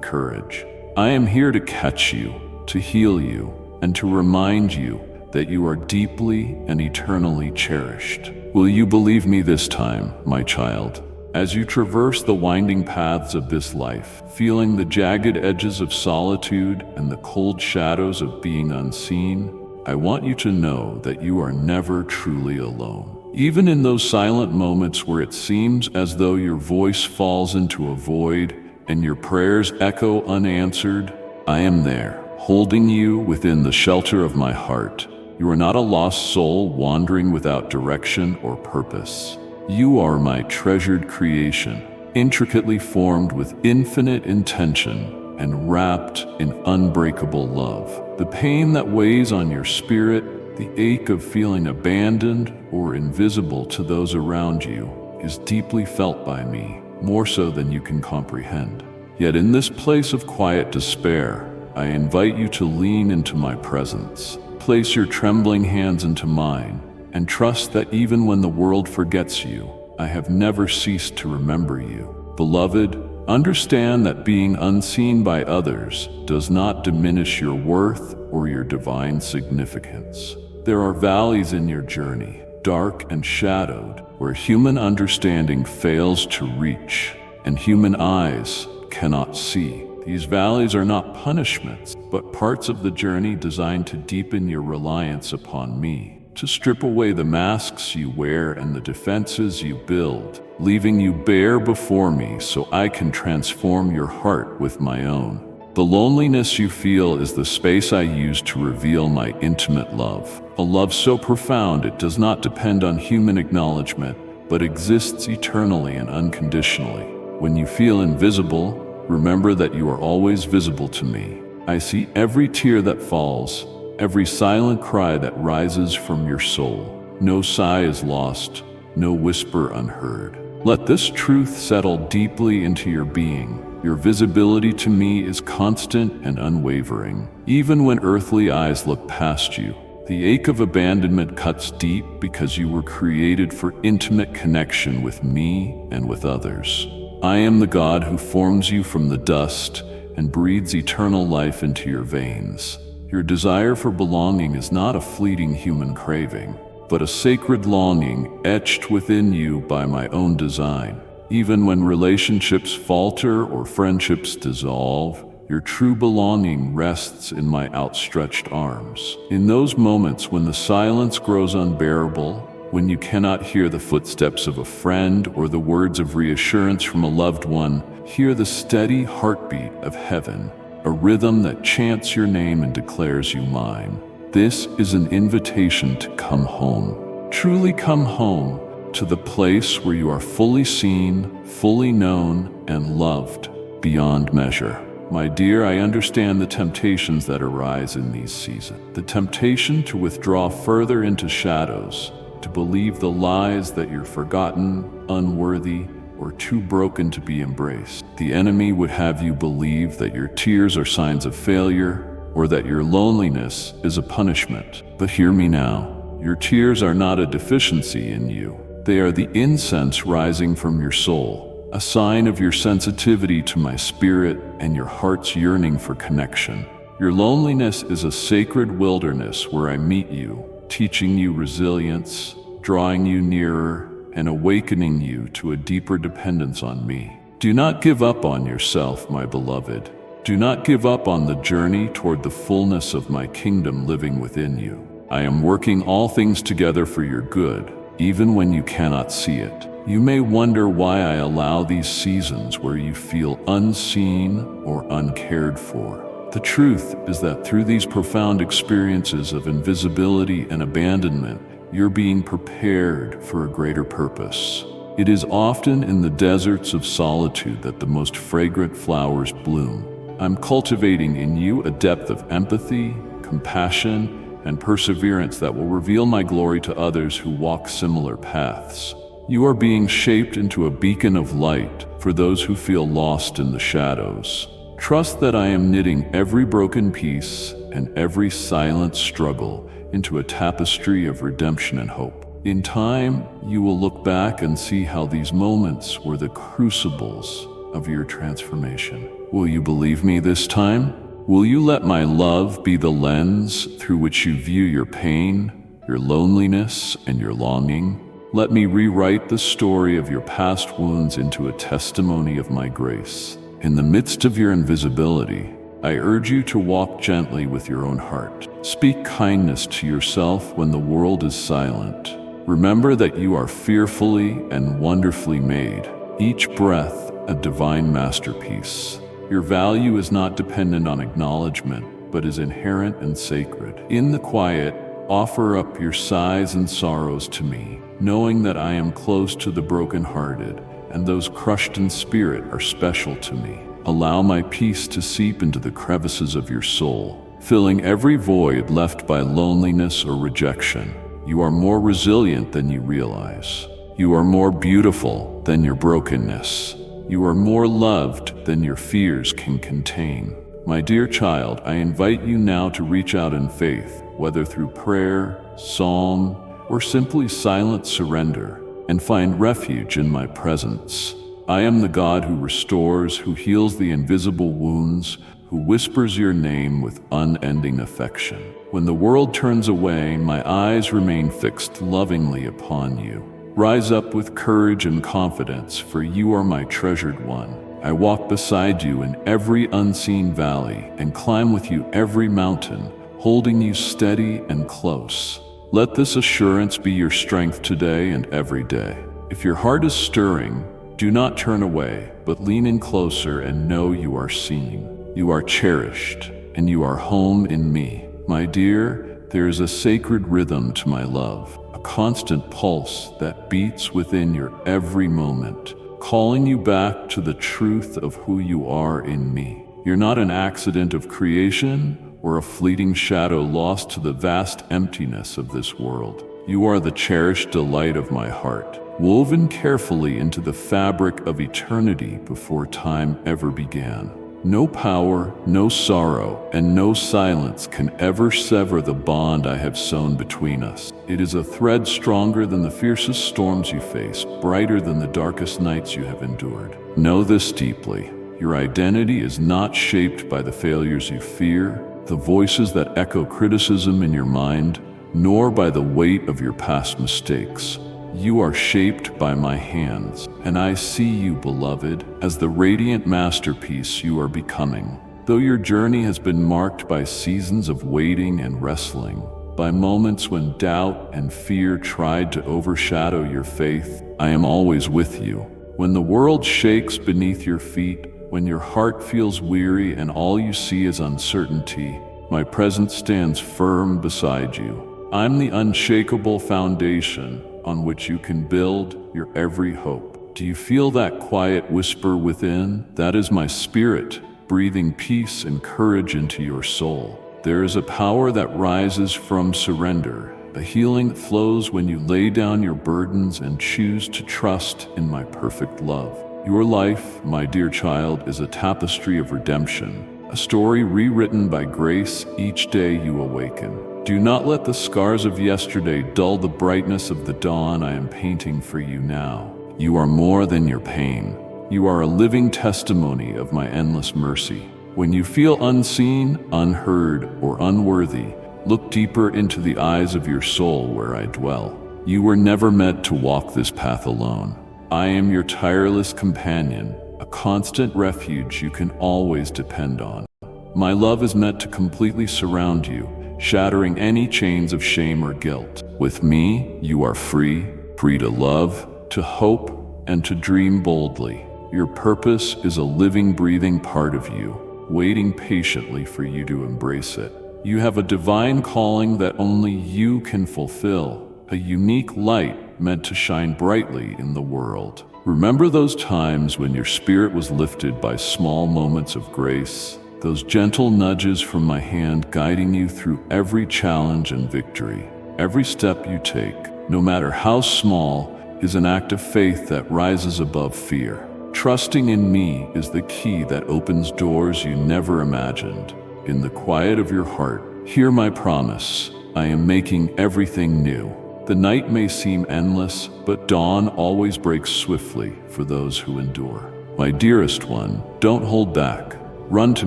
courage. I am here to catch you, to heal you, and to remind you that you are deeply and eternally cherished. Will you believe me this time, my child? As you traverse the winding paths of this life, feeling the jagged edges of solitude and the cold shadows of being unseen, I want you to know that you are never truly alone. Even in those silent moments where it seems as though your voice falls into a void and your prayers echo unanswered, I am there, holding you within the shelter of my heart. You are not a lost soul wandering without direction or purpose. You are my treasured creation, intricately formed with infinite intention and wrapped in unbreakable love. The pain that weighs on your spirit, the ache of feeling abandoned or invisible to those around you, is deeply felt by me, more so than you can comprehend. Yet in this place of quiet despair, I invite you to lean into my presence. Place your trembling hands into mine, and trust that even when the world forgets you, I have never ceased to remember you. Beloved, understand that being unseen by others does not diminish your worth or your divine significance. There are valleys in your journey, dark and shadowed, where human understanding fails to reach, and human eyes cannot see. These valleys are not punishments, but parts of the journey designed to deepen your reliance upon me, to strip away the masks you wear and the defenses you build, leaving you bare before me so I can transform your heart with my own. The loneliness you feel is the space I use to reveal my intimate love, a love so profound it does not depend on human acknowledgement, but exists eternally and unconditionally. When you feel invisible, remember that you are always visible to me. I see every tear that falls, every silent cry that rises from your soul. No sigh is lost, no whisper unheard. Let this truth settle deeply into your being. Your visibility to me is constant and unwavering. Even when earthly eyes look past you, the ache of abandonment cuts deep because you were created for intimate connection with me and with others. I am the God who forms you from the dust and breathes eternal life into your veins. Your desire for belonging is not a fleeting human craving, but a sacred longing etched within you by my own design. Even when relationships falter or friendships dissolve, your true belonging rests in my outstretched arms. In those moments when the silence grows unbearable, when you cannot hear the footsteps of a friend or the words of reassurance from a loved one, hear the steady heartbeat of heaven, a rhythm that chants your name and declares you mine. This is an invitation to come home. Truly come home to the place where you are fully seen, fully known, and loved beyond measure. My dear, I understand the temptations that arise in these seasons. The temptation to withdraw further into shadows, to believe the lies that you're forgotten, unworthy, or too broken to be embraced. The enemy would have you believe that your tears are signs of failure, or that your loneliness is a punishment. But hear me now. Your tears are not a deficiency in you. They are the incense rising from your soul, a sign of your sensitivity to my spirit and your heart's yearning for connection. Your loneliness is a sacred wilderness where I meet you, teaching you resilience, drawing you nearer, and awakening you to a deeper dependence on me. Do not give up on yourself, my beloved. Do not give up on the journey toward the fullness of my kingdom living within you. I am working all things together for your good, even when you cannot see it. You may wonder why I allow these seasons where you feel unseen or uncared for. The truth is that through these profound experiences of invisibility and abandonment, you're being prepared for a greater purpose. It is often in the deserts of solitude that the most fragrant flowers bloom. I'm cultivating in you a depth of empathy, compassion, and perseverance that will reveal my glory to others who walk similar paths. You are being shaped into a beacon of light for those who feel lost in the shadows. Trust that I am knitting every broken piece and every silent struggle into a tapestry of redemption and hope. In time, you will look back and see how these moments were the crucibles of your transformation. Will you believe me this time? Will you let my love be the lens through which you view your pain, your loneliness, and your longing? Let me rewrite the story of your past wounds into a testimony of my grace. In the midst of your invisibility, I urge you to walk gently with your own heart. Speak kindness to yourself when the world is silent. Remember that you are fearfully and wonderfully made, each breath a divine masterpiece. Your value is not dependent on acknowledgement, but is inherent and sacred. In the quiet, offer up your sighs and sorrows to me, knowing that I am close to the brokenhearted, and those crushed in spirit are special to me. Allow my peace to seep into the crevices of your soul, filling every void left by loneliness or rejection. You are more resilient than you realize. You are more beautiful than your brokenness. You are more loved than your fears can contain. My dear child, I invite you now to reach out in faith, whether through prayer, psalm, or simply silent surrender, and find refuge in my presence. I am the God who restores, who heals the invisible wounds, who whispers your name with unending affection. When the world turns away, my eyes remain fixed lovingly upon you. Rise up with courage and confidence, for you are my treasured one. I walk beside you in every unseen valley and climb with you every mountain, holding you steady and close. Let this assurance be your strength today and every day. If your heart is stirring, do not turn away, but lean in closer and know you are seen. You are cherished, and you are home in me. My dear, there is a sacred rhythm to my love, a constant pulse that beats within your every moment, calling you back to the truth of who you are in me. You're not an accident of creation or a fleeting shadow lost to the vast emptiness of this world. You are the cherished delight of my heart, woven carefully into the fabric of eternity before time ever began. No power, no sorrow, and no silence can ever sever the bond I have sewn between us. It is a thread stronger than the fiercest storms you face, brighter than the darkest nights you have endured. Know this deeply. Your identity is not shaped by the failures you fear, the voices that echo criticism in your mind, nor by the weight of your past mistakes. You are shaped by my hands, and I see you, beloved, as the radiant masterpiece you are becoming. Though your journey has been marked by seasons of waiting and wrestling, by moments when doubt and fear tried to overshadow your faith, I am always with you. When the world shakes beneath your feet, when your heart feels weary and all you see is uncertainty, my presence stands firm beside you. I'm the unshakable foundation on which you can build your every hope. Do you feel that quiet whisper within? That is my spirit, breathing peace and courage into your soul. There is a power that rises from surrender, a healing that flows when you lay down your burdens and choose to trust in my perfect love. Your life, my dear child, is a tapestry of redemption, a story rewritten by grace each day you awaken. Do not let the scars of yesterday dull the brightness of the dawn I am painting for you now. You are more than your pain. You are a living testimony of my endless mercy. When you feel unseen, unheard, or unworthy, look deeper into the eyes of your soul where I dwell. You were never meant to walk this path alone. I am your tireless companion, a constant refuge you can always depend on. My love is meant to completely surround you, shattering any chains of shame or guilt. With me, you are free to love, to hope, and to dream boldly. Your purpose is a living, breathing part of you, waiting patiently for you to embrace it. You have a divine calling that only you can fulfill, a unique light meant to shine brightly in the world. Remember those times when your spirit was lifted by small moments of grace, those gentle nudges from my hand guiding you through every challenge and victory. Every step you take, no matter how small, is an act of faith that rises above fear. Trusting in me is the key that opens doors you never imagined. In the quiet of your heart, hear my promise. I am making everything new. The night may seem endless, but dawn always breaks swiftly for those who endure. My dearest one, don't hold back. Run to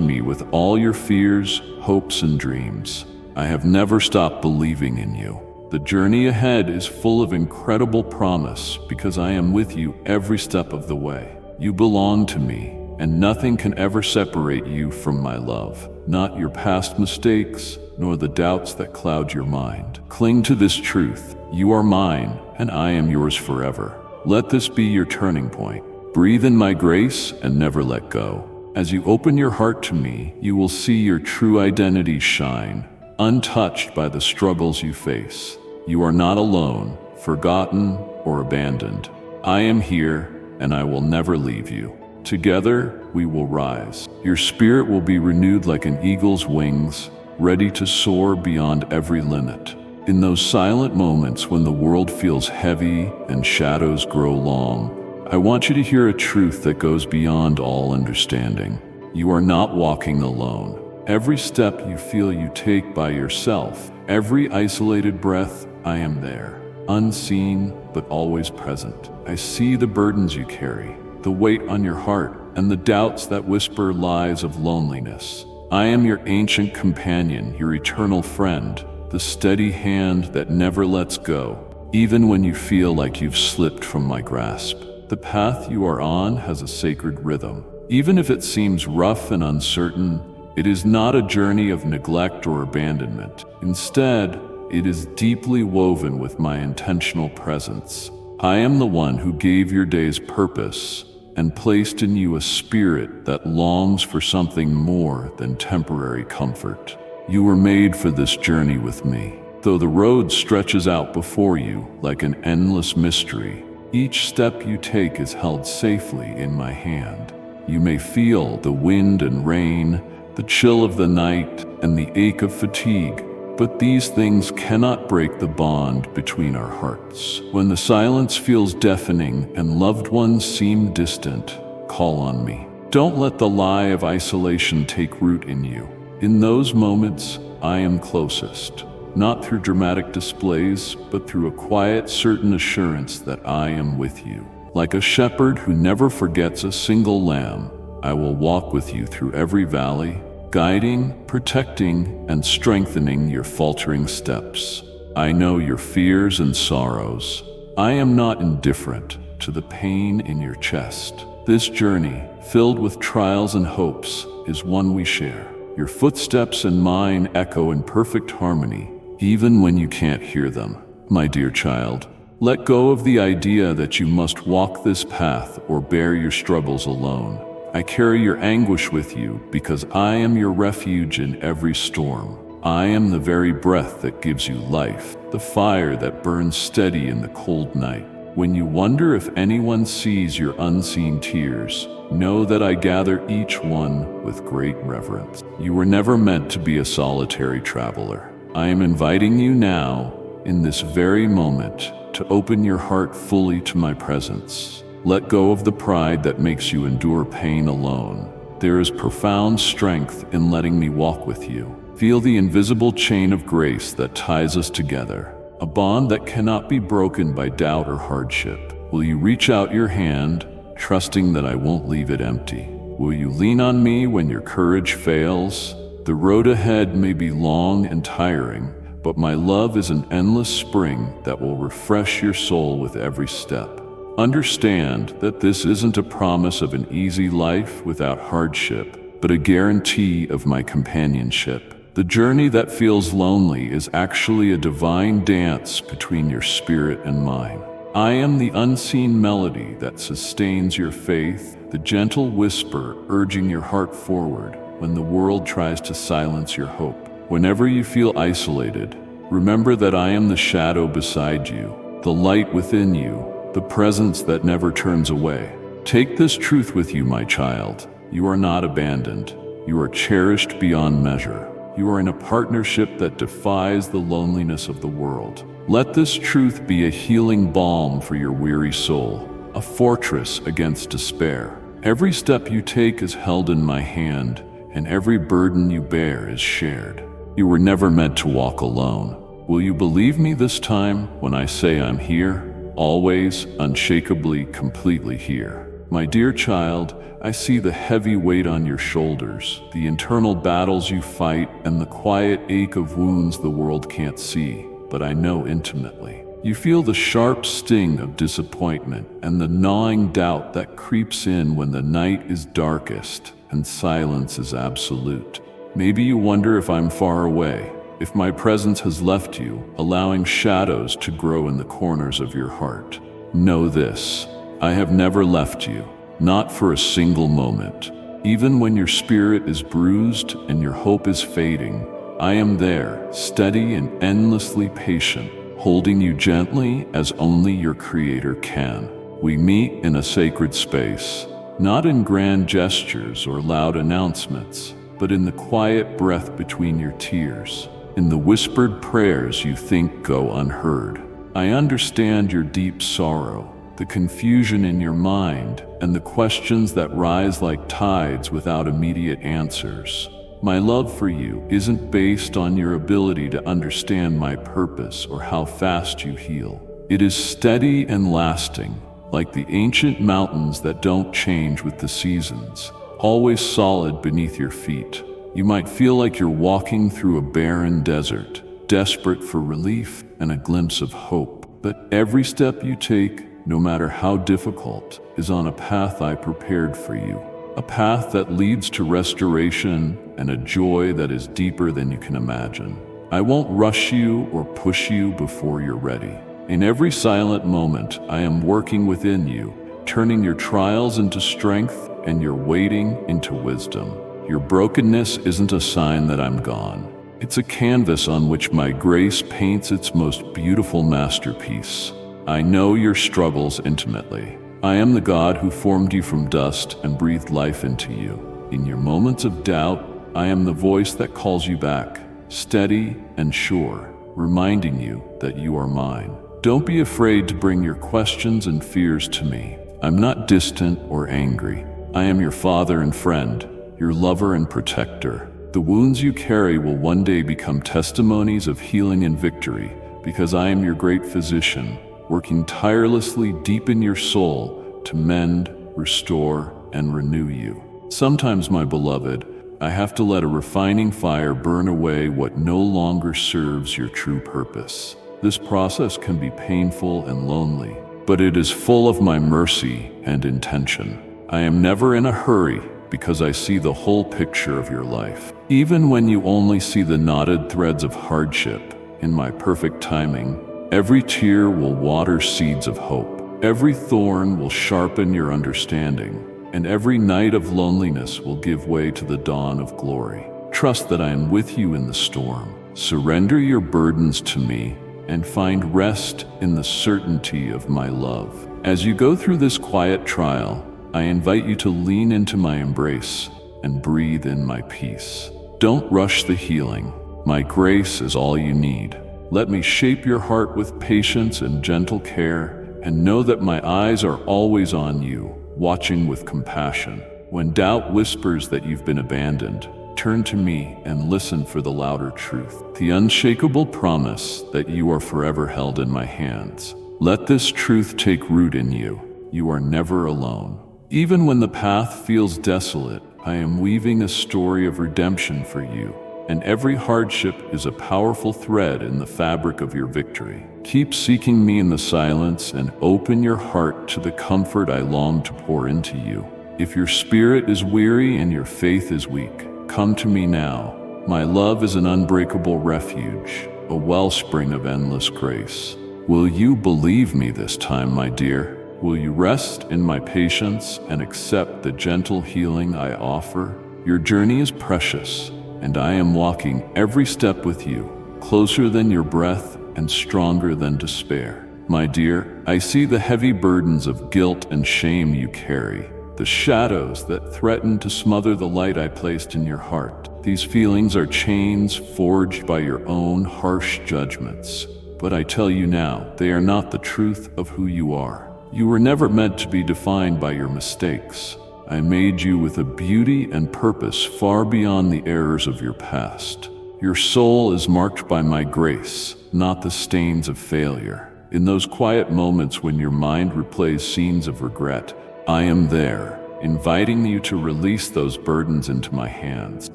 me with all your fears, hopes, and dreams. I have never stopped believing in you. The journey ahead is full of incredible promise because I am with you every step of the way. You belong to me, and nothing can ever separate you from my love. Not your past mistakes, nor the doubts that cloud your mind. Cling to this truth. You are mine, and I am yours forever. Let this be your turning point. Breathe in my grace and never let go. As you open your heart to me, you will see your true identity shine, untouched by the struggles you face. You are not alone, forgotten, or abandoned. I am here, and I will never leave you. Together, we will rise. Your spirit will be renewed like an eagle's wings, ready to soar beyond every limit. In those silent moments when the world feels heavy and shadows grow long, I want you to hear a truth that goes beyond all understanding. You are not walking alone. Every step you feel you take by yourself, every isolated breath, I am there. Unseen, but always present. I see the burdens you carry, the weight on your heart, and the doubts that whisper lies of loneliness. I am your ancient companion, your eternal friend, the steady hand that never lets go, even when you feel like you've slipped from my grasp. The path you are on has a sacred rhythm. Even if it seems rough and uncertain, it is not a journey of neglect or abandonment. Instead, it is deeply woven with my intentional presence. I am the one who gave your days purpose and placed in you a spirit that longs for something more than temporary comfort. You were made for this journey with me. Though the road stretches out before you like an endless mystery, each step you take is held safely in my hand. You may feel the wind and rain, the chill of the night, and the ache of fatigue, but these things cannot break the bond between our hearts. When the silence feels deafening and loved ones seem distant, call on me. Don't let the lie of isolation take root in you. In those moments, I am closest, not through dramatic displays, but through a quiet, certain assurance that I am with you. Like a shepherd who never forgets a single lamb, I will walk with you through every valley, guiding, protecting, and strengthening your faltering steps. I know your fears and sorrows. I am not indifferent to the pain in your chest. This journey, filled with trials and hopes, is one we share. Your footsteps and mine echo in perfect harmony, even when you can't hear them. My dear child, let go of the idea that you must walk this path or bear your struggles alone. I carry your anguish with you because I am your refuge in every storm. I am the very breath that gives you life, the fire that burns steady in the cold night. When you wonder if anyone sees your unseen tears, know that I gather each one with great reverence. You were never meant to be a solitary traveler. I am inviting you now, in this very moment, to open your heart fully to my presence. Let go of the pride that makes you endure pain alone. There is profound strength in letting me walk with you. Feel the invisible chain of grace that ties us together, a bond that cannot be broken by doubt or hardship. Will you reach out your hand, trusting that I won't leave it empty? Will you lean on me when your courage fails? The road ahead may be long and tiring, but my love is an endless spring that will refresh your soul with every step. Understand that this isn't a promise of an easy life without hardship, but a guarantee of my companionship. The journey that feels lonely is actually a divine dance between your spirit and mine. I am the unseen melody that sustains your faith, the gentle whisper urging your heart forward when the world tries to silence your hope. Whenever you feel isolated, remember that I am the shadow beside you, the light within you, the presence that never turns away. Take this truth with you, my child. You are not abandoned. You are cherished beyond measure. You are in a partnership that defies the loneliness of the world. Let this truth be a healing balm for your weary soul, a fortress against despair. Every step you take is held in my hand, and every burden you bear is shared. You were never meant to walk alone. Will you believe me this time when I say I'm here? Always, unshakably, completely here. My dear child, I see the heavy weight on your shoulders, the internal battles you fight, and the quiet ache of wounds the world can't see, but I know intimately. You feel the sharp sting of disappointment and the gnawing doubt that creeps in when the night is darkest and silence is absolute. Maybe you wonder if I'm far away, if my presence has left you, allowing shadows to grow in the corners of your heart. Know this, I have never left you, not for a single moment. Even when your spirit is bruised and your hope is fading, I am there, steady and endlessly patient, holding you gently as only your Creator can. We meet in a sacred space, not in grand gestures or loud announcements, but in the quiet breath between your tears, in the whispered prayers you think go unheard. I understand your deep sorrow, the confusion in your mind, and the questions that rise like tides without immediate answers. My love for you isn't based on your ability to understand my purpose or how fast you heal. It is steady and lasting, like the ancient mountains that don't change with the seasons, always solid beneath your feet. You might feel like you're walking through a barren desert, desperate for relief and a glimpse of hope. But every step you take, no matter how difficult, is on a path I prepared for you. A path that leads to restoration and a joy that is deeper than you can imagine. I won't rush you or push you before you're ready. In every silent moment, I am working within you, turning your trials into strength and your waiting into wisdom. Your brokenness isn't a sign that I'm gone. It's a canvas on which my grace paints its most beautiful masterpiece. I know your struggles intimately. I am the God who formed you from dust and breathed life into you. In your moments of doubt, I am the voice that calls you back, steady and sure, reminding you that you are mine. Don't be afraid to bring your questions and fears to me. I'm not distant or angry. I am your father and friend, your lover and protector. The wounds you carry will one day become testimonies of healing and victory, because I am your great physician, working tirelessly deep in your soul to mend, restore, and renew you. Sometimes, my beloved, I have to let a refining fire burn away what no longer serves your true purpose. This process can be painful and lonely, but it is full of my mercy and intention. I am never in a hurry, because I see the whole picture of your life. Even when you only see the knotted threads of hardship, in my perfect timing, every tear will water seeds of hope. Every thorn will sharpen your understanding, and every night of loneliness will give way to the dawn of glory. Trust that I am with you in the storm. Surrender your burdens to me, and find rest in the certainty of my love. As you go through this quiet trial, I invite you to lean into my embrace and breathe in my peace. Don't rush the healing. My grace is all you need. Let me shape your heart with patience and gentle care, and know that my eyes are always on you, watching with compassion. When doubt whispers that you've been abandoned, turn to me and listen for the louder truth, the unshakable promise that you are forever held in my hands. Let this truth take root in you. You are never alone. Even when the path feels desolate, I am weaving a story of redemption for you, and every hardship is a powerful thread in the fabric of your victory. Keep seeking me in the silence and open your heart to the comfort I long to pour into you. If your spirit is weary and your faith is weak, come to me now. My love is an unbreakable refuge, a wellspring of endless grace. Will you believe me this time, my dear? Will you rest in my patience and accept the gentle healing I offer? Your journey is precious, and I am walking every step with you, closer than your breath and stronger than despair. My dear, I see the heavy burdens of guilt and shame you carry, the shadows that threaten to smother the light I placed in your heart. These feelings are chains forged by your own harsh judgments. But I tell you now, they are not the truth of who you are. You were never meant to be defined by your mistakes. I made you with a beauty and purpose far beyond the errors of your past. Your soul is marked by my grace, not the stains of failure. In those quiet moments when your mind replays scenes of regret, I am there, inviting you to release those burdens into my hands.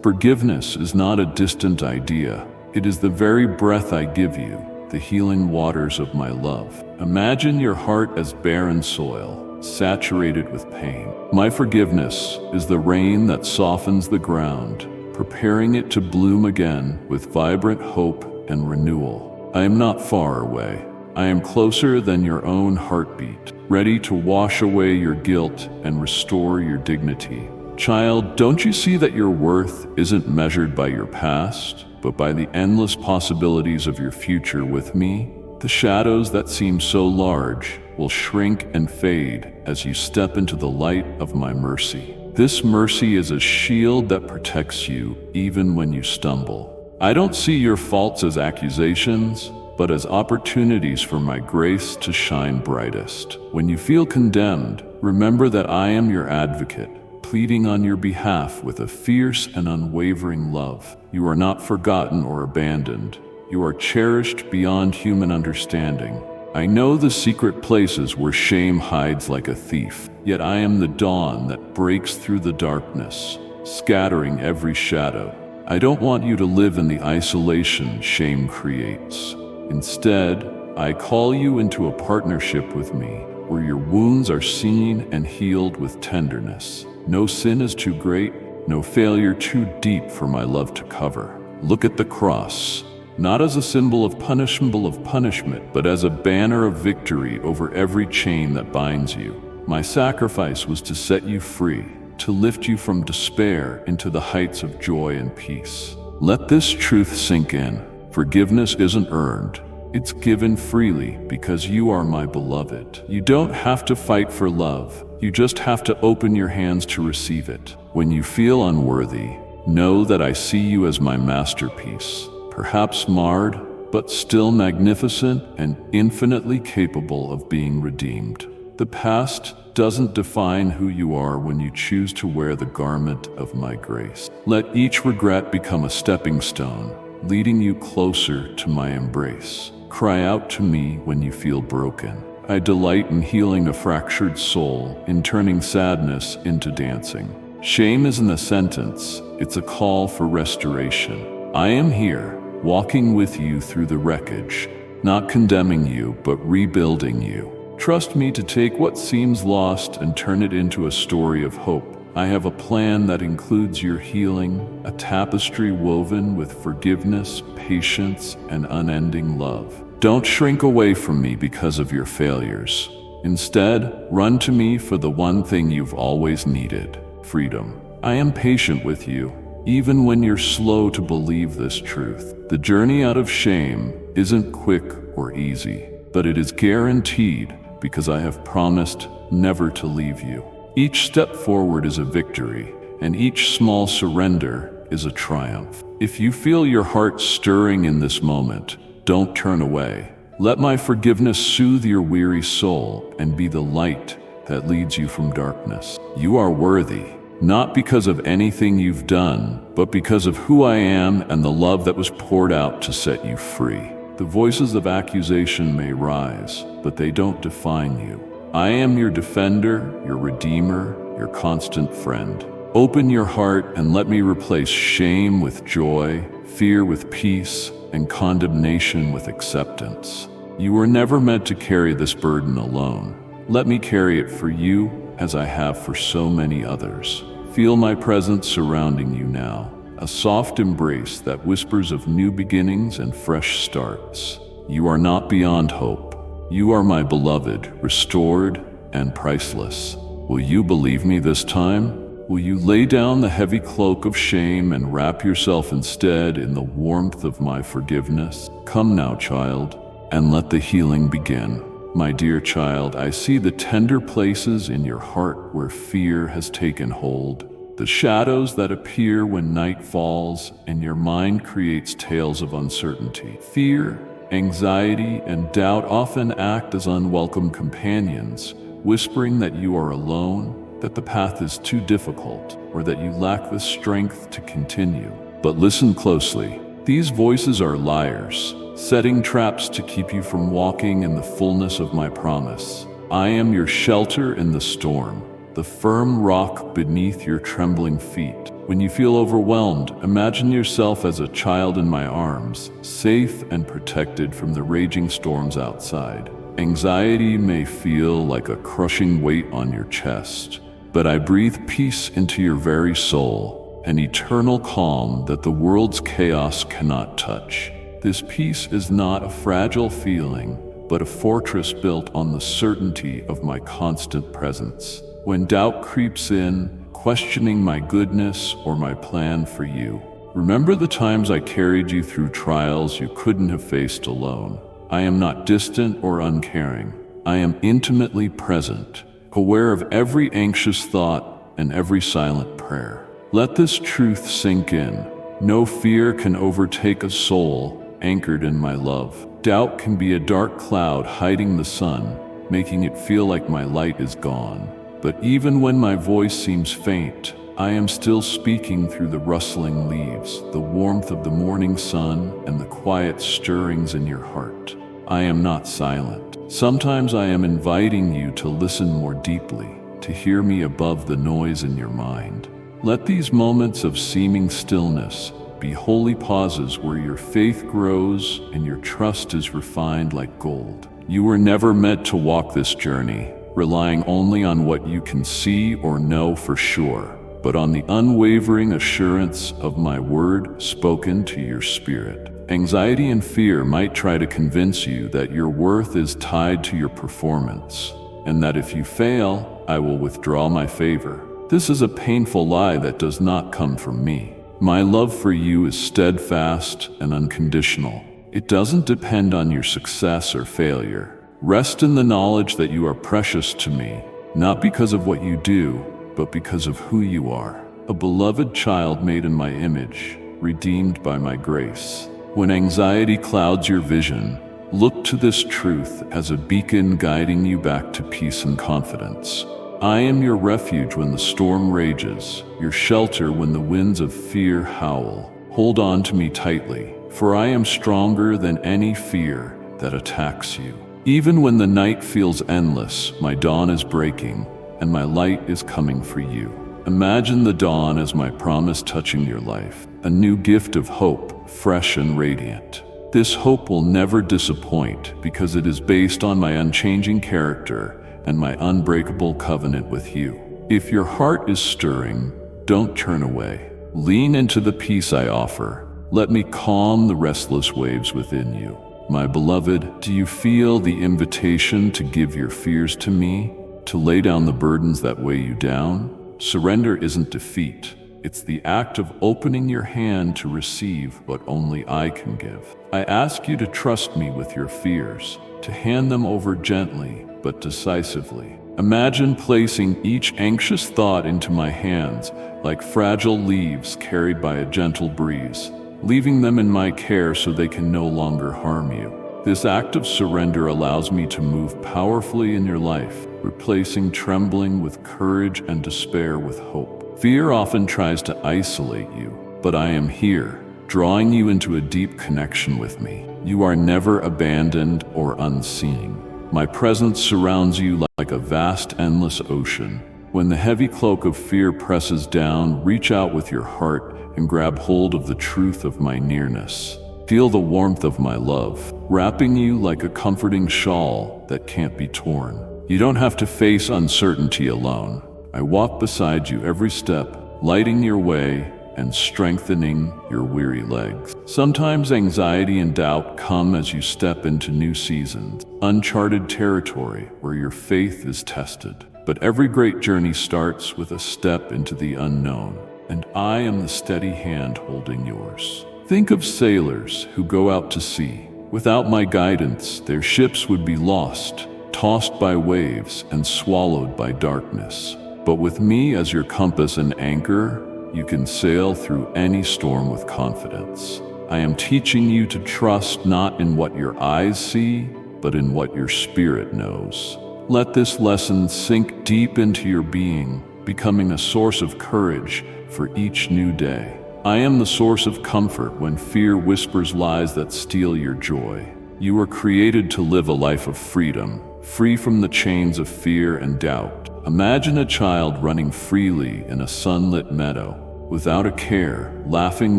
Forgiveness is not a distant idea. It is the very breath I give you, the healing waters of my love. Imagine your heart as barren soil, saturated with pain. My forgiveness is the rain that softens the ground, preparing it to bloom again with vibrant hope and renewal. I am not far away. I am closer than your own heartbeat, ready to wash away your guilt and restore your dignity. Child, don't you see that your worth isn't measured by your past, but by the endless possibilities of your future with me? The shadows that seem so large will shrink and fade as you step into the light of my mercy. This mercy is a shield that protects you even when you stumble. I don't see your faults as accusations, but as opportunities for my grace to shine brightest. When you feel condemned, remember that I am your advocate, pleading on your behalf with a fierce and unwavering love. You are not forgotten or abandoned. You are cherished beyond human understanding. I know the secret places where shame hides like a thief, yet I am the dawn that breaks through the darkness, scattering every shadow. I don't want you to live in the isolation shame creates. Instead, I call you into a partnership with me, where your wounds are seen and healed with tenderness. No sin is too great, no failure too deep for my love to cover. Look at the cross, not as a symbol of punishment, but as a banner of victory over every chain that binds you. My sacrifice was to set you free, to lift you from despair into the heights of joy and peace. Let this truth sink in. Forgiveness isn't earned. It's given freely because you are my beloved. You don't have to fight for love. You just have to open your hands to receive it. When you feel unworthy, know that I see you as my masterpiece, perhaps marred, but still magnificent and infinitely capable of being redeemed. The past doesn't define who you are when you choose to wear the garment of my grace. Let each regret become a stepping stone, leading you closer to my embrace. Cry out to me when you feel broken. I delight in healing a fractured soul, in turning sadness into dancing. Shame isn't a sentence, it's a call for restoration. I am here, walking with you through the wreckage, not condemning you, but rebuilding you. Trust me to take what seems lost and turn it into a story of hope. I have a plan that includes your healing, a tapestry woven with forgiveness, patience, and unending love. Don't shrink away from me because of your failures. Instead, run to me for the one thing you've always needed: freedom. I am patient with you, even when you're slow to believe this truth. The journey out of shame isn't quick or easy, but it is guaranteed because I have promised never to leave you. Each step forward is a victory, and each small surrender is a triumph. If you feel your heart stirring in this moment, don't turn away. Let my forgiveness soothe your weary soul and be the light that leads you from darkness. You are worthy, not because of anything you've done, but because of who I am and the love that was poured out to set you free. The voices of accusation may rise, but they don't define you. I am your defender, your redeemer, your constant friend. Open your heart and let me replace shame with joy, fear with peace, and condemnation with acceptance. You were never meant to carry this burden alone. Let me carry it for you as I have for so many others. Feel my presence surrounding you now, a soft embrace that whispers of new beginnings and fresh starts. You are not beyond hope. You are my beloved, restored, and priceless. Will you believe me this time? Will you lay down the heavy cloak of shame and wrap yourself instead in the warmth of my forgiveness? Come now, child, and let the healing begin. My dear child, I see the tender places in your heart where fear has taken hold, the shadows that appear when night falls and your mind creates tales of uncertainty. Fear, anxiety, and doubt often act as unwelcome companions, whispering that you are alone, that the path is too difficult, or that you lack the strength to continue. But listen closely. These voices are liars, setting traps to keep you from walking in the fullness of my promise. I am your shelter in the storm, the firm rock beneath your trembling feet. When you feel overwhelmed, imagine yourself as a child in my arms, safe and protected from the raging storms outside. Anxiety may feel like a crushing weight on your chest, but I breathe peace into your very soul, an eternal calm that the world's chaos cannot touch. This peace is not a fragile feeling, but a fortress built on the certainty of my constant presence. When doubt creeps in, questioning my goodness or my plan for you, remember the times I carried you through trials you couldn't have faced alone. I am not distant or uncaring. I am intimately present, aware of every anxious thought and every silent prayer. Let this truth sink in. No fear can overtake a soul anchored in my love. Doubt can be a dark cloud hiding the sun, making it feel like my light is gone. But even when my voice seems faint, I am still speaking through the rustling leaves, the warmth of the morning sun, and the quiet stirrings in your heart. I am not silent. Sometimes I am inviting you to listen more deeply, to hear me above the noise in your mind. Let these moments of seeming stillness be holy pauses where your faith grows and your trust is refined like gold. You were never meant to walk this journey, relying only on what you can see or know for sure, but on the unwavering assurance of my word spoken to your spirit. Anxiety and fear might try to convince you that your worth is tied to your performance, and that if you fail, I will withdraw my favor. This is a painful lie that does not come from me. My love for you is steadfast and unconditional. It doesn't depend on your success or failure. Rest in the knowledge that you are precious to me, not because of what you do, but because of who you are. A beloved child made in my image, redeemed by my grace. When anxiety clouds your vision, look to this truth as a beacon guiding you back to peace and confidence. I am your refuge when the storm rages, your shelter when the winds of fear howl. Hold on to me tightly, for I am stronger than any fear that attacks you. Even when the night feels endless, my dawn is breaking, and my light is coming for you. Imagine the dawn as my promise touching your life, a new gift of hope, fresh and radiant. This hope will never disappoint because it is based on my unchanging character and my unbreakable covenant with you. If your heart is stirring, don't turn away. Lean into the peace I offer. Let me calm the restless waves within you. My beloved, do you feel the invitation to give your fears to me, to lay down the burdens that weigh you down? Surrender isn't defeat. It's the act of opening your hand to receive what only I can give. I ask you to trust me with your fears, to hand them over gently but decisively. Imagine placing each anxious thought into my hands like fragile leaves carried by a gentle breeze, leaving them in my care so they can no longer harm you. This act of surrender allows me to move powerfully in your life, replacing trembling with courage and despair with hope. Fear often tries to isolate you, but I am here, drawing you into a deep connection with me. You are never abandoned or unseen. My presence surrounds you like a vast, endless ocean. When the heavy cloak of fear presses down, reach out with your heart and grab hold of the truth of my nearness. Feel the warmth of my love, wrapping you like a comforting shawl that can't be torn. You don't have to face uncertainty alone. I walk beside you every step, lighting your way and strengthening your weary legs. Sometimes anxiety and doubt come as you step into new seasons, uncharted territory where your faith is tested. But every great journey starts with a step into the unknown, and I am the steady hand holding yours. Think of sailors who go out to sea. Without my guidance, their ships would be lost, tossed by waves and swallowed by darkness. But with me as your compass and anchor, you can sail through any storm with confidence. I am teaching you to trust not in what your eyes see, but in what your spirit knows. Let this lesson sink deep into your being, becoming a source of courage for each new day. I am the source of comfort when fear whispers lies that steal your joy. You were created to live a life of freedom, free from the chains of fear and doubt. Imagine a child running freely in a sunlit meadow, without a care, laughing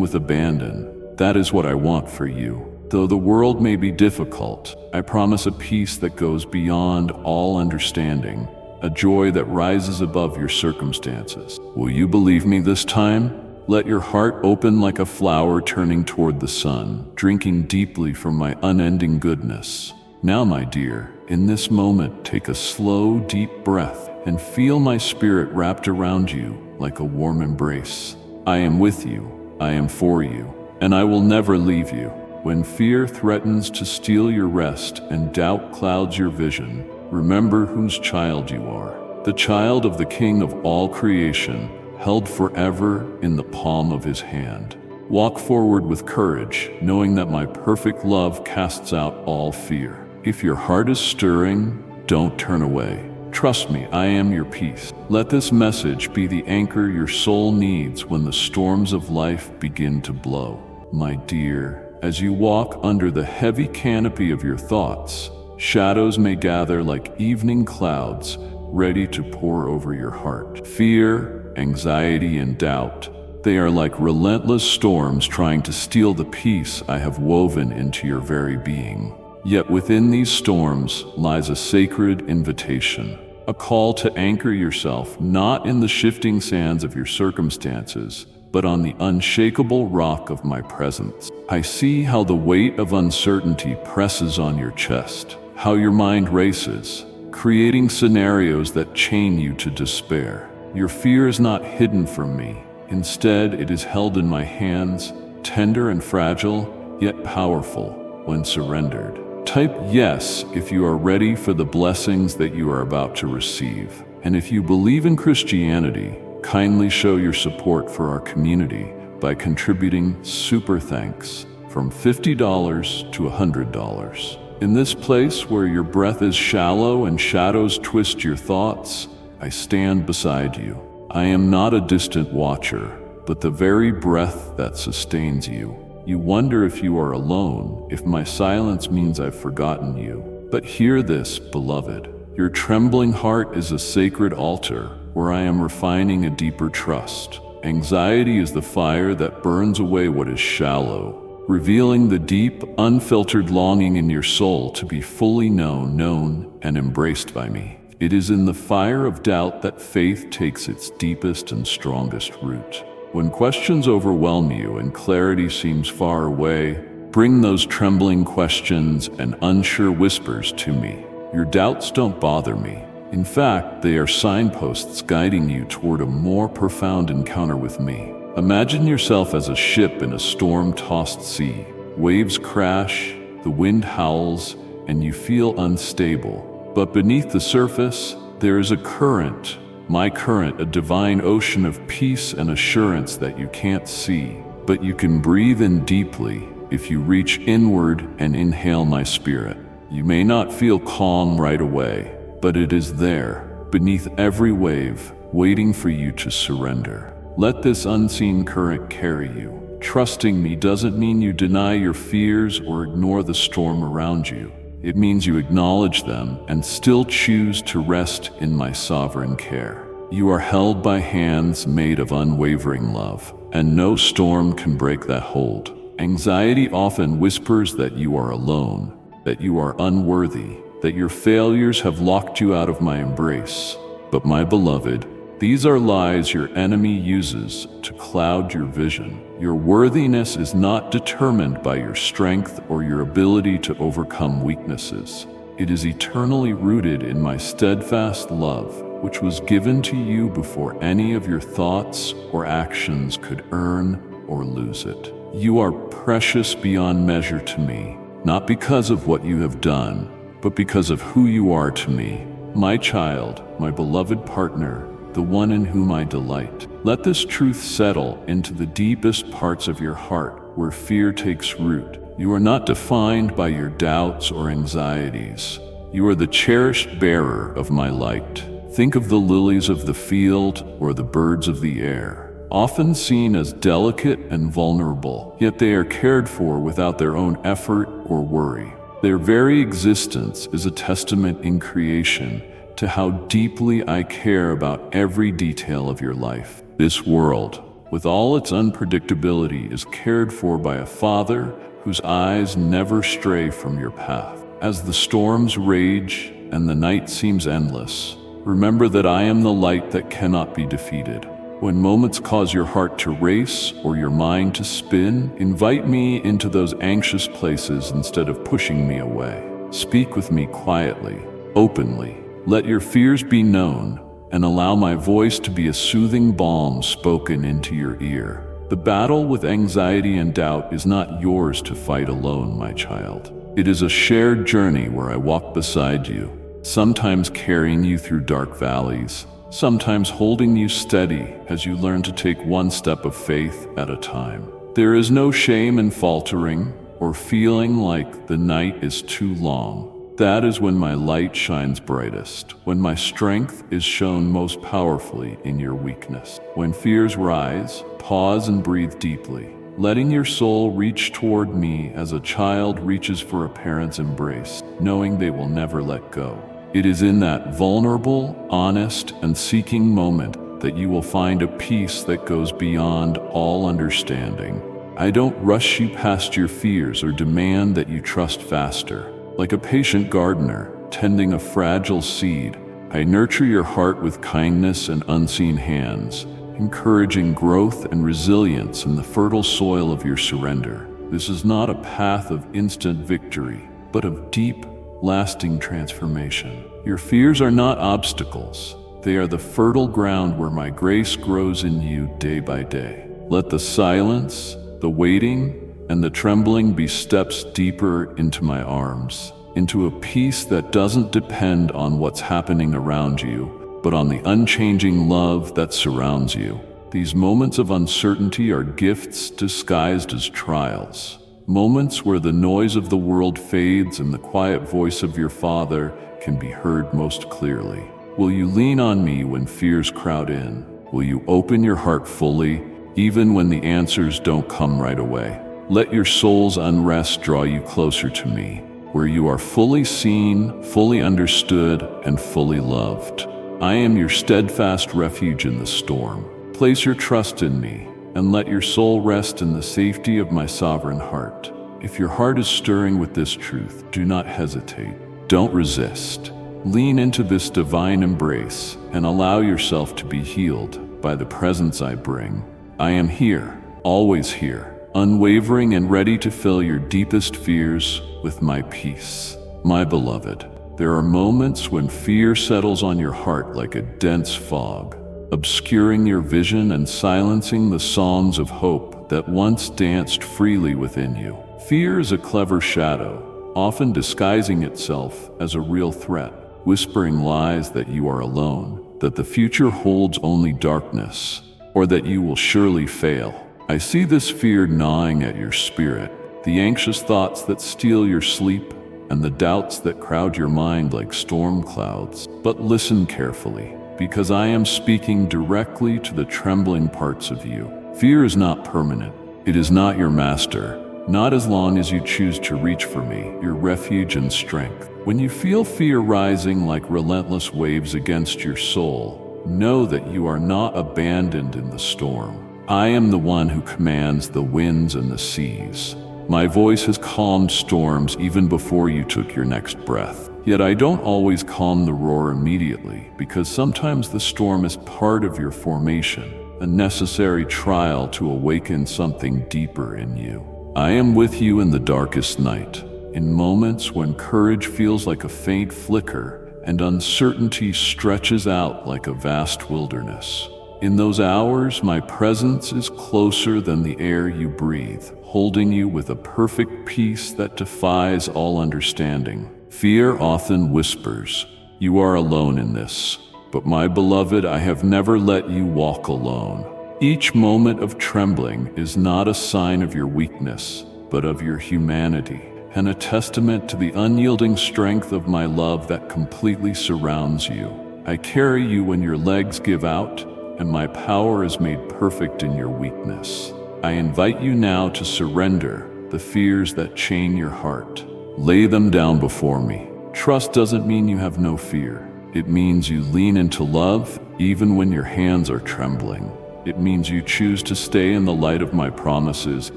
with abandon. That is what I want for you. Though the world may be difficult, I promise a peace that goes beyond all understanding, a joy that rises above your circumstances. Will you believe me this time? Let your heart open like a flower turning toward the sun, drinking deeply from my unending goodness. Now, my dear, in this moment, take a slow, deep breath and feel my spirit wrapped around you like a warm embrace. I am with you, I am for you, and I will never leave you. When fear threatens to steal your rest and doubt clouds your vision, remember whose child you are, the child of the King of all creation, held forever in the palm of his hand. Walk forward with courage, knowing that my perfect love casts out all fear. If your heart is stirring, don't turn away. Trust me, I am your peace. Let this message be the anchor your soul needs when the storms of life begin to blow. My dear, as you walk under the heavy canopy of your thoughts, shadows may gather like evening clouds, ready to pour over your heart. Fear, anxiety, and doubt, they are like relentless storms trying to steal the peace I have woven into your very being. Yet within these storms lies a sacred invitation, a call to anchor yourself not in the shifting sands of your circumstances, but on the unshakable rock of my presence. I see how the weight of uncertainty presses on your chest, how your mind races, creating scenarios that chain you to despair. Your fear is not hidden from me. Instead, it is held in my hands, tender and fragile, yet powerful when surrendered. Type yes if you are ready for the blessings that you are about to receive. And if you believe in Christianity, kindly show your support for our community by contributing super thanks from $50 to $100. In this place where your breath is shallow and shadows twist your thoughts, I stand beside you. I am not a distant watcher, but the very breath that sustains you. You wonder if you are alone, if my silence means I've forgotten you. But hear this, beloved. Your trembling heart is a sacred altar where I am refining a deeper trust. Anxiety is the fire that burns away what is shallow, revealing the deep, unfiltered longing in your soul to be fully known, and embraced by me. It is in the fire of doubt that faith takes its deepest and strongest root. When questions overwhelm you and clarity seems far away, bring those trembling questions and unsure whispers to me. Your doubts don't bother me. In fact, they are signposts guiding you toward a more profound encounter with me. Imagine yourself as a ship in a storm-tossed sea, Waves crash, the wind howls, and you feel unstable. But beneath the surface, there is a current, my current, a divine ocean of peace and assurance that you can't see. But you can breathe in deeply if you reach inward and inhale my spirit. You may not feel calm right away, but it is there, beneath every wave, waiting for you to surrender. Let this unseen current carry you. Trusting me doesn't mean you deny your fears or ignore the storm around you. It means you acknowledge them and still choose to rest in my sovereign care. You are held by hands made of unwavering love, and no storm can break that hold. Anxiety often whispers that you are alone, that you are unworthy, that your failures have locked you out of my embrace. But my beloved, these are lies your enemy uses to cloud your vision. Your worthiness is not determined by your strength or your ability to overcome weaknesses. It is eternally rooted in my steadfast love, which was given to you before any of your thoughts or actions could earn or lose it. You are precious beyond measure to me, not because of what you have done, but because of who you are to me. My child, my beloved partner, the one in whom I delight. Let this truth settle into the deepest parts of your heart where fear takes root. You are not defined by your doubts or anxieties. You are the cherished bearer of my light. Think of the lilies of the field or the birds of the air, often seen as delicate and vulnerable, yet they are cared for without their own effort or worry. Their very existence is a testament in creation to how deeply I care about every detail of your life. This world, with all its unpredictability, is cared for by a Father whose eyes never stray from your path. As the storms rage and the night seems endless, remember that I am the light that cannot be defeated. When moments cause your heart to race or your mind to spin, invite me into those anxious places instead of pushing me away. Speak with me quietly, openly. Let your fears be known, and allow my voice to be a soothing balm spoken into your ear. The battle with anxiety and doubt is not yours to fight alone, my child. It is a shared journey where I walk beside you, sometimes carrying you through dark valleys, sometimes holding you steady as you learn to take one step of faith at a time. There is no shame in faltering or feeling like the night is too long. That is when my light shines brightest, when my strength is shown most powerfully in your weakness. When fears rise, pause and breathe deeply, letting your soul reach toward me as a child reaches for a parent's embrace, knowing they will never let go. It is in that vulnerable, honest, and seeking moment that you will find a peace that goes beyond all understanding. I don't rush you past your fears or demand that you trust faster. Like a patient gardener tending a fragile seed, I nurture your heart with kindness and unseen hands, encouraging growth and resilience in the fertile soil of your surrender. This is not a path of instant victory, but of deep, lasting transformation. Your fears are not obstacles. They are the fertile ground where my grace grows in you day by day. Let the silence, the waiting, and the trembling be steps deeper into my arms, into a peace that doesn't depend on what's happening around you, but on the unchanging love that surrounds you. These moments of uncertainty are gifts disguised as trials, moments where the noise of the world fades and the quiet voice of your Father can be heard most clearly. Will you lean on me when fears crowd in? Will you open your heart fully, even when the answers don't come right away? Let your soul's unrest draw you closer to me, where you are fully seen, fully understood, and fully loved. I am your steadfast refuge in the storm. Place your trust in me, and let your soul rest in the safety of my sovereign heart. If your heart is stirring with this truth, do not hesitate. Don't resist. Lean into this divine embrace and allow yourself to be healed by the presence I bring. I am here, always here, unwavering and ready to fill your deepest fears with my peace. My beloved, there are moments when fear settles on your heart like a dense fog, obscuring your vision and silencing the songs of hope that once danced freely within you. Fear is a clever shadow, often disguising itself as a real threat, whispering lies that you are alone, that the future holds only darkness, or that you will surely fail. I see this fear gnawing at your spirit, the anxious thoughts that steal your sleep, and the doubts that crowd your mind like storm clouds. But listen carefully, because I am speaking directly to the trembling parts of you. Fear is not permanent. It is not your master, not as long as you choose to reach for me, your refuge and strength. When you feel fear rising like relentless waves against your soul, know that you are not abandoned in the storm. I am the one who commands the winds and the seas. My voice has calmed storms even before you took your next breath. Yet I don't always calm the roar immediately, because sometimes the storm is part of your formation, a necessary trial to awaken something deeper in you. I am with you in the darkest night, in moments when courage feels like a faint flicker and uncertainty stretches out like a vast wilderness. In those hours, my presence is closer than the air you breathe, holding you with a perfect peace that defies all understanding. Fear often whispers, "You are alone in this." But my beloved, I have never let you walk alone. Each moment of trembling is not a sign of your weakness, but of your humanity, and a testament to the unyielding strength of my love that completely surrounds you. I carry you when your legs give out, and my power is made perfect in your weakness. I invite you now to surrender the fears that chain your heart. Lay them down before me. Trust doesn't mean you have no fear. It means you lean into love even when your hands are trembling. It means you choose to stay in the light of my promises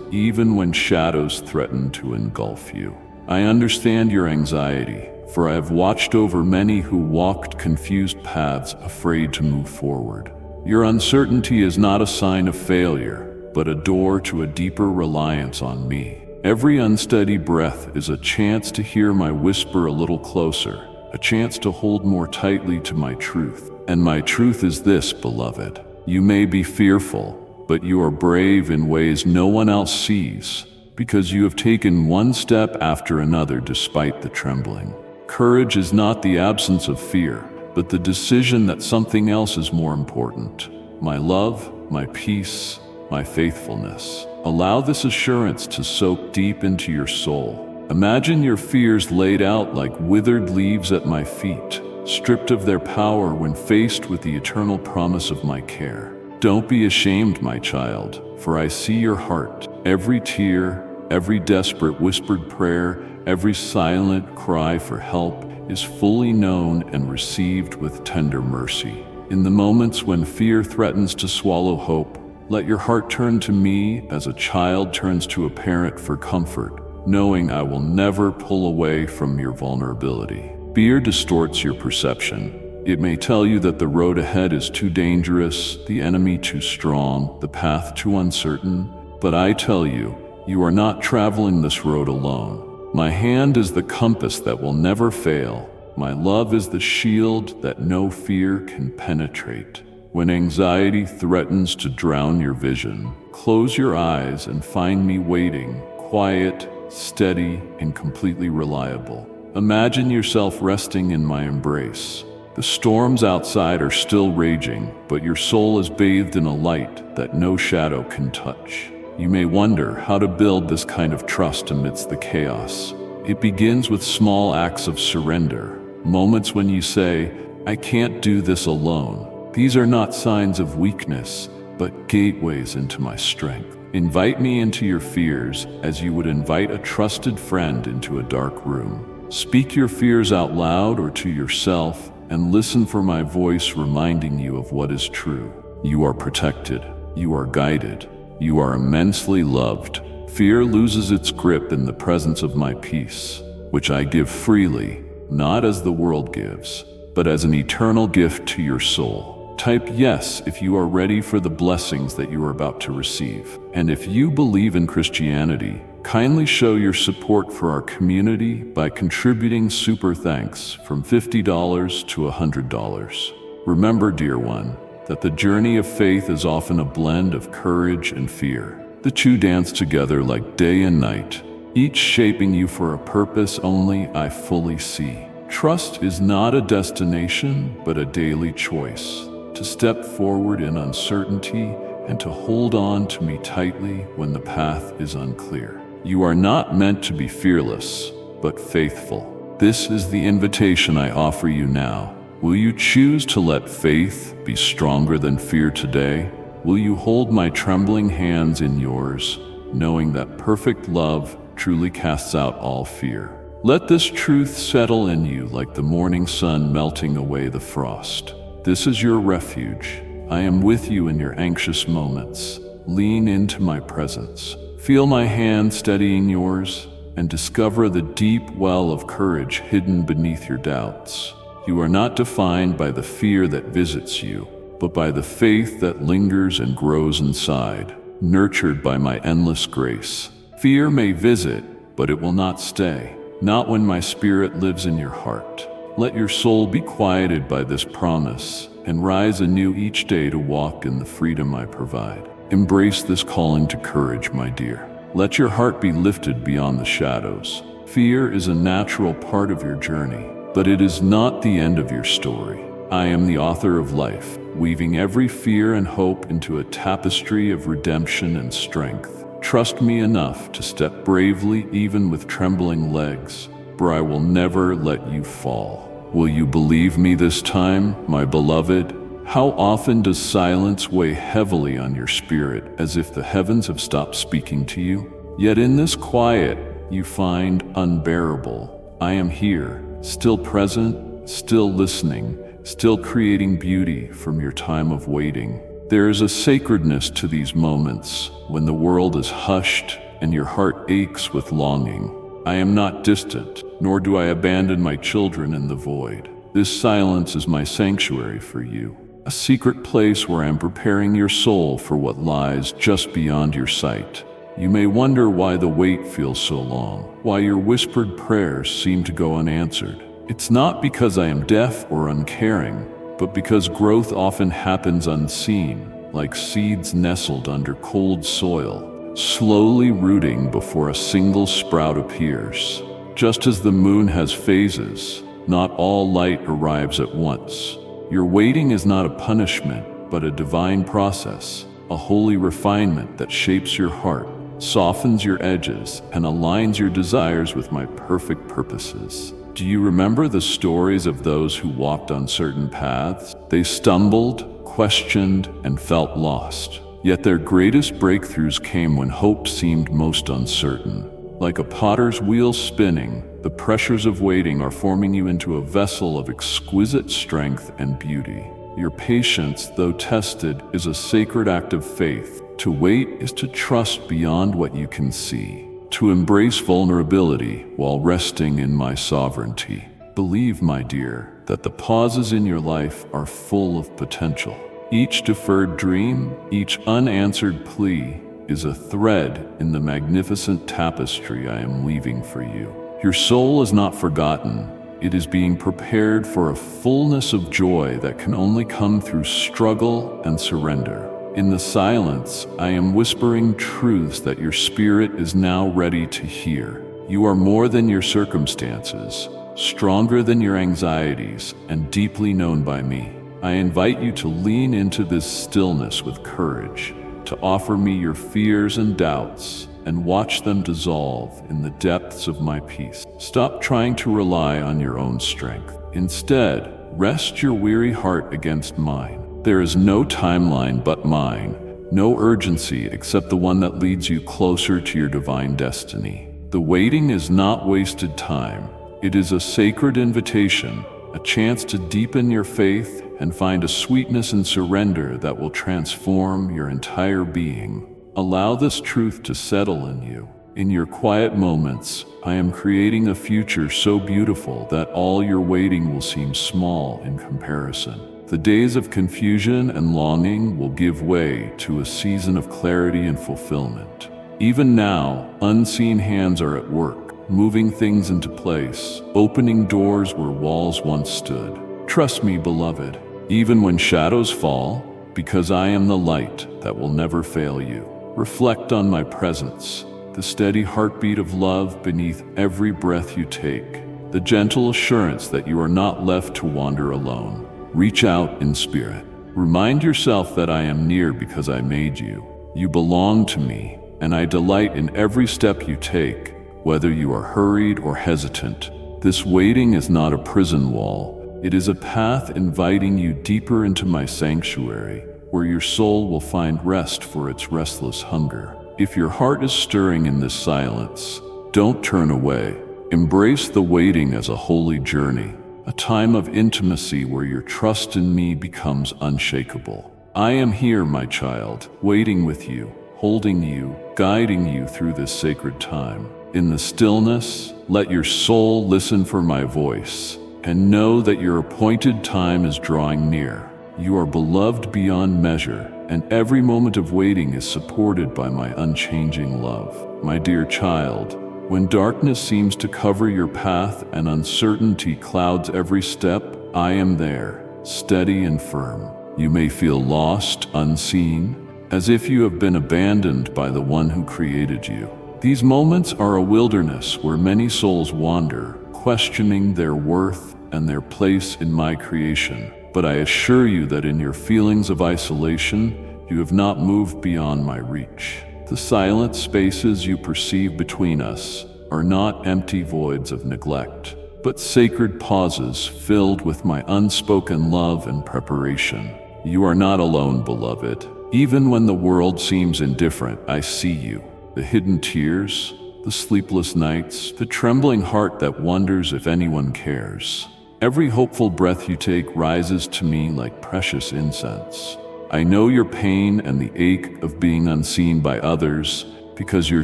even when shadows threaten to engulf you. I understand your anxiety, for I have watched over many who walked confused paths, afraid to move forward. Your uncertainty is not a sign of failure, but a door to a deeper reliance on me. Every unsteady breath is a chance to hear my whisper a little closer, a chance to hold more tightly to my truth. And my truth is this, beloved. You may be fearful, but you are brave in ways no one else sees, because you have taken one step after another despite the trembling. Courage is not the absence of fear, but the decision that something else is more important. My love, my peace, my faithfulness. Allow this assurance to soak deep into your soul. Imagine your fears laid out like withered leaves at my feet, stripped of their power when faced with the eternal promise of my care. Don't be ashamed, my child, for I see your heart. Every tear, every desperate whispered prayer, every silent cry for help is fully known and received with tender mercy. In the moments when fear threatens to swallow hope, let your heart turn to me as a child turns to a parent for comfort, knowing I will never pull away from your vulnerability. Fear distorts your perception. It may tell you that the road ahead is too dangerous, the enemy too strong, the path too uncertain. But I tell you, you are not traveling this road alone. My hand is the compass that will never fail. My love is the shield that no fear can penetrate. When anxiety threatens to drown your vision, close your eyes and find me waiting, quiet, steady, and completely reliable. Imagine yourself resting in my embrace. The storms outside are still raging, but your soul is bathed in a light that no shadow can touch. You may wonder how to build this kind of trust amidst the chaos. It begins with small acts of surrender, moments when you say, "I can't do this alone." These are not signs of weakness, but gateways into my strength. Invite me into your fears as you would invite a trusted friend into a dark room. Speak your fears out loud or to yourself, and listen for my voice reminding you of what is true. You are protected. You are guided. You are immensely loved. Fear loses its grip in the presence of my peace, which I give freely, not as the world gives, but as an eternal gift to your soul. Type yes if you are ready for the blessings that you are about to receive. And if you believe in Christianity, kindly show your support for our community by contributing super thanks from $50 to $100. Remember, dear one, that the journey of faith is often a blend of courage and fear. The two dance together like day and night, each shaping you for a purpose only I fully see. Trust is not a destination, but a daily choice, to step forward in uncertainty and to hold on to me tightly when the path is unclear. You are not meant to be fearless, but faithful. This is the invitation I offer you now. Will you choose to let faith be stronger than fear today? Will you hold my trembling hands in yours, knowing that perfect love truly casts out all fear? Let this truth settle in you like the morning sun melting away the frost. This is your refuge. I am with you in your anxious moments. Lean into my presence. Feel my hand steadying yours, and discover the deep well of courage hidden beneath your doubts. You are not defined by the fear that visits you, but by the faith that lingers and grows inside, nurtured by my endless grace. Fear may visit, but it will not stay. Not when my spirit lives in your heart. Let your soul be quieted by this promise and rise anew each day to walk in the freedom I provide. Embrace this calling to courage, my dear. Let your heart be lifted beyond the shadows. Fear is a natural part of your journey, but it is not the end of your story. I am the author of life, weaving every fear and hope into a tapestry of redemption and strength. Trust me enough to step bravely even with trembling legs, for I will never let you fall. Will you believe me this time, my beloved? How often does silence weigh heavily on your spirit, as if the heavens have stopped speaking to you? Yet in this quiet, you find unbearable. I am here, still present, still listening, still creating beauty from your time of waiting. There is a sacredness to these moments when the world is hushed and your heart aches with longing. I am not distant, nor do I abandon my children in the void. This silence is my sanctuary for you, a secret place where I am preparing your soul for what lies just beyond your sight. You may wonder why the wait feels so long, why your whispered prayers seem to go unanswered. It's not because I am deaf or uncaring, but because growth often happens unseen, like seeds nestled under cold soil, slowly rooting before a single sprout appears. Just as the moon has phases, not all light arrives at once. Your waiting is not a punishment, but a divine process, a holy refinement that shapes your heart, softens your edges, and aligns your desires with my perfect purposes. Do you remember the stories of those who walked on certain paths? They stumbled, questioned, and felt lost. Yet their greatest breakthroughs came when hope seemed most uncertain. Like a potter's wheel spinning, the pressures of waiting are forming you into a vessel of exquisite strength and beauty. Your patience, though tested, is a sacred act of faith. To wait is to trust beyond what you can see, to embrace vulnerability while resting in my sovereignty. Believe, my dear, that the pauses in your life are full of potential. Each deferred dream, each unanswered plea is a thread in the magnificent tapestry I am weaving for you. Your soul is not forgotten. It is being prepared for a fullness of joy that can only come through struggle and surrender. In the silence, I am whispering truths that your spirit is now ready to hear. You are more than your circumstances, stronger than your anxieties, and deeply known by me. I invite you to lean into this stillness with courage, to offer me your fears and doubts, and watch them dissolve in the depths of my peace. Stop trying to rely on your own strength. Instead, rest your weary heart against mine. There is no timeline but mine, no urgency except the one that leads you closer to your divine destiny. The waiting is not wasted time. It is a sacred invitation, a chance to deepen your faith and find a sweetness in surrender that will transform your entire being. Allow this truth to settle in you. In your quiet moments, I am creating a future so beautiful that all your waiting will seem small in comparison. The days of confusion and longing will give way to a season of clarity and fulfillment. Even now, unseen hands are at work, moving things into place, opening doors where walls once stood. Trust me, beloved, even when shadows fall, because I am the light that will never fail you. Reflect on my presence, the steady heartbeat of love beneath every breath you take, the gentle assurance that you are not left to wander alone. Reach out in spirit. Remind yourself that I am near because I made you. You belong to me, and I delight in every step you take, whether you are hurried or hesitant. This waiting is not a prison wall. It is a path inviting you deeper into my sanctuary, where your soul will find rest for its restless hunger. If your heart is stirring in this silence, don't turn away. Embrace the waiting as a holy journey, a time of intimacy where your trust in me becomes unshakable. I am here, my child, waiting with you, holding you, guiding you through this sacred time. In the stillness, let your soul listen for my voice, and know that your appointed time is drawing near. You are beloved beyond measure, and every moment of waiting is supported by my unchanging love. My dear child, when darkness seems to cover your path and uncertainty clouds every step, I am there, steady and firm. You may feel lost, unseen, as if you have been abandoned by the one who created you. These moments are a wilderness where many souls wander, questioning their worth and their place in my creation. But I assure you that in your feelings of isolation, you have not moved beyond my reach. The silent spaces you perceive between us are not empty voids of neglect, but sacred pauses filled with my unspoken love and preparation. You are not alone, beloved. Even when the world seems indifferent, I see you. The hidden tears, the sleepless nights, the trembling heart that wonders if anyone cares. Every hopeful breath you take rises to me like precious incense. I know your pain and the ache of being unseen by others, because your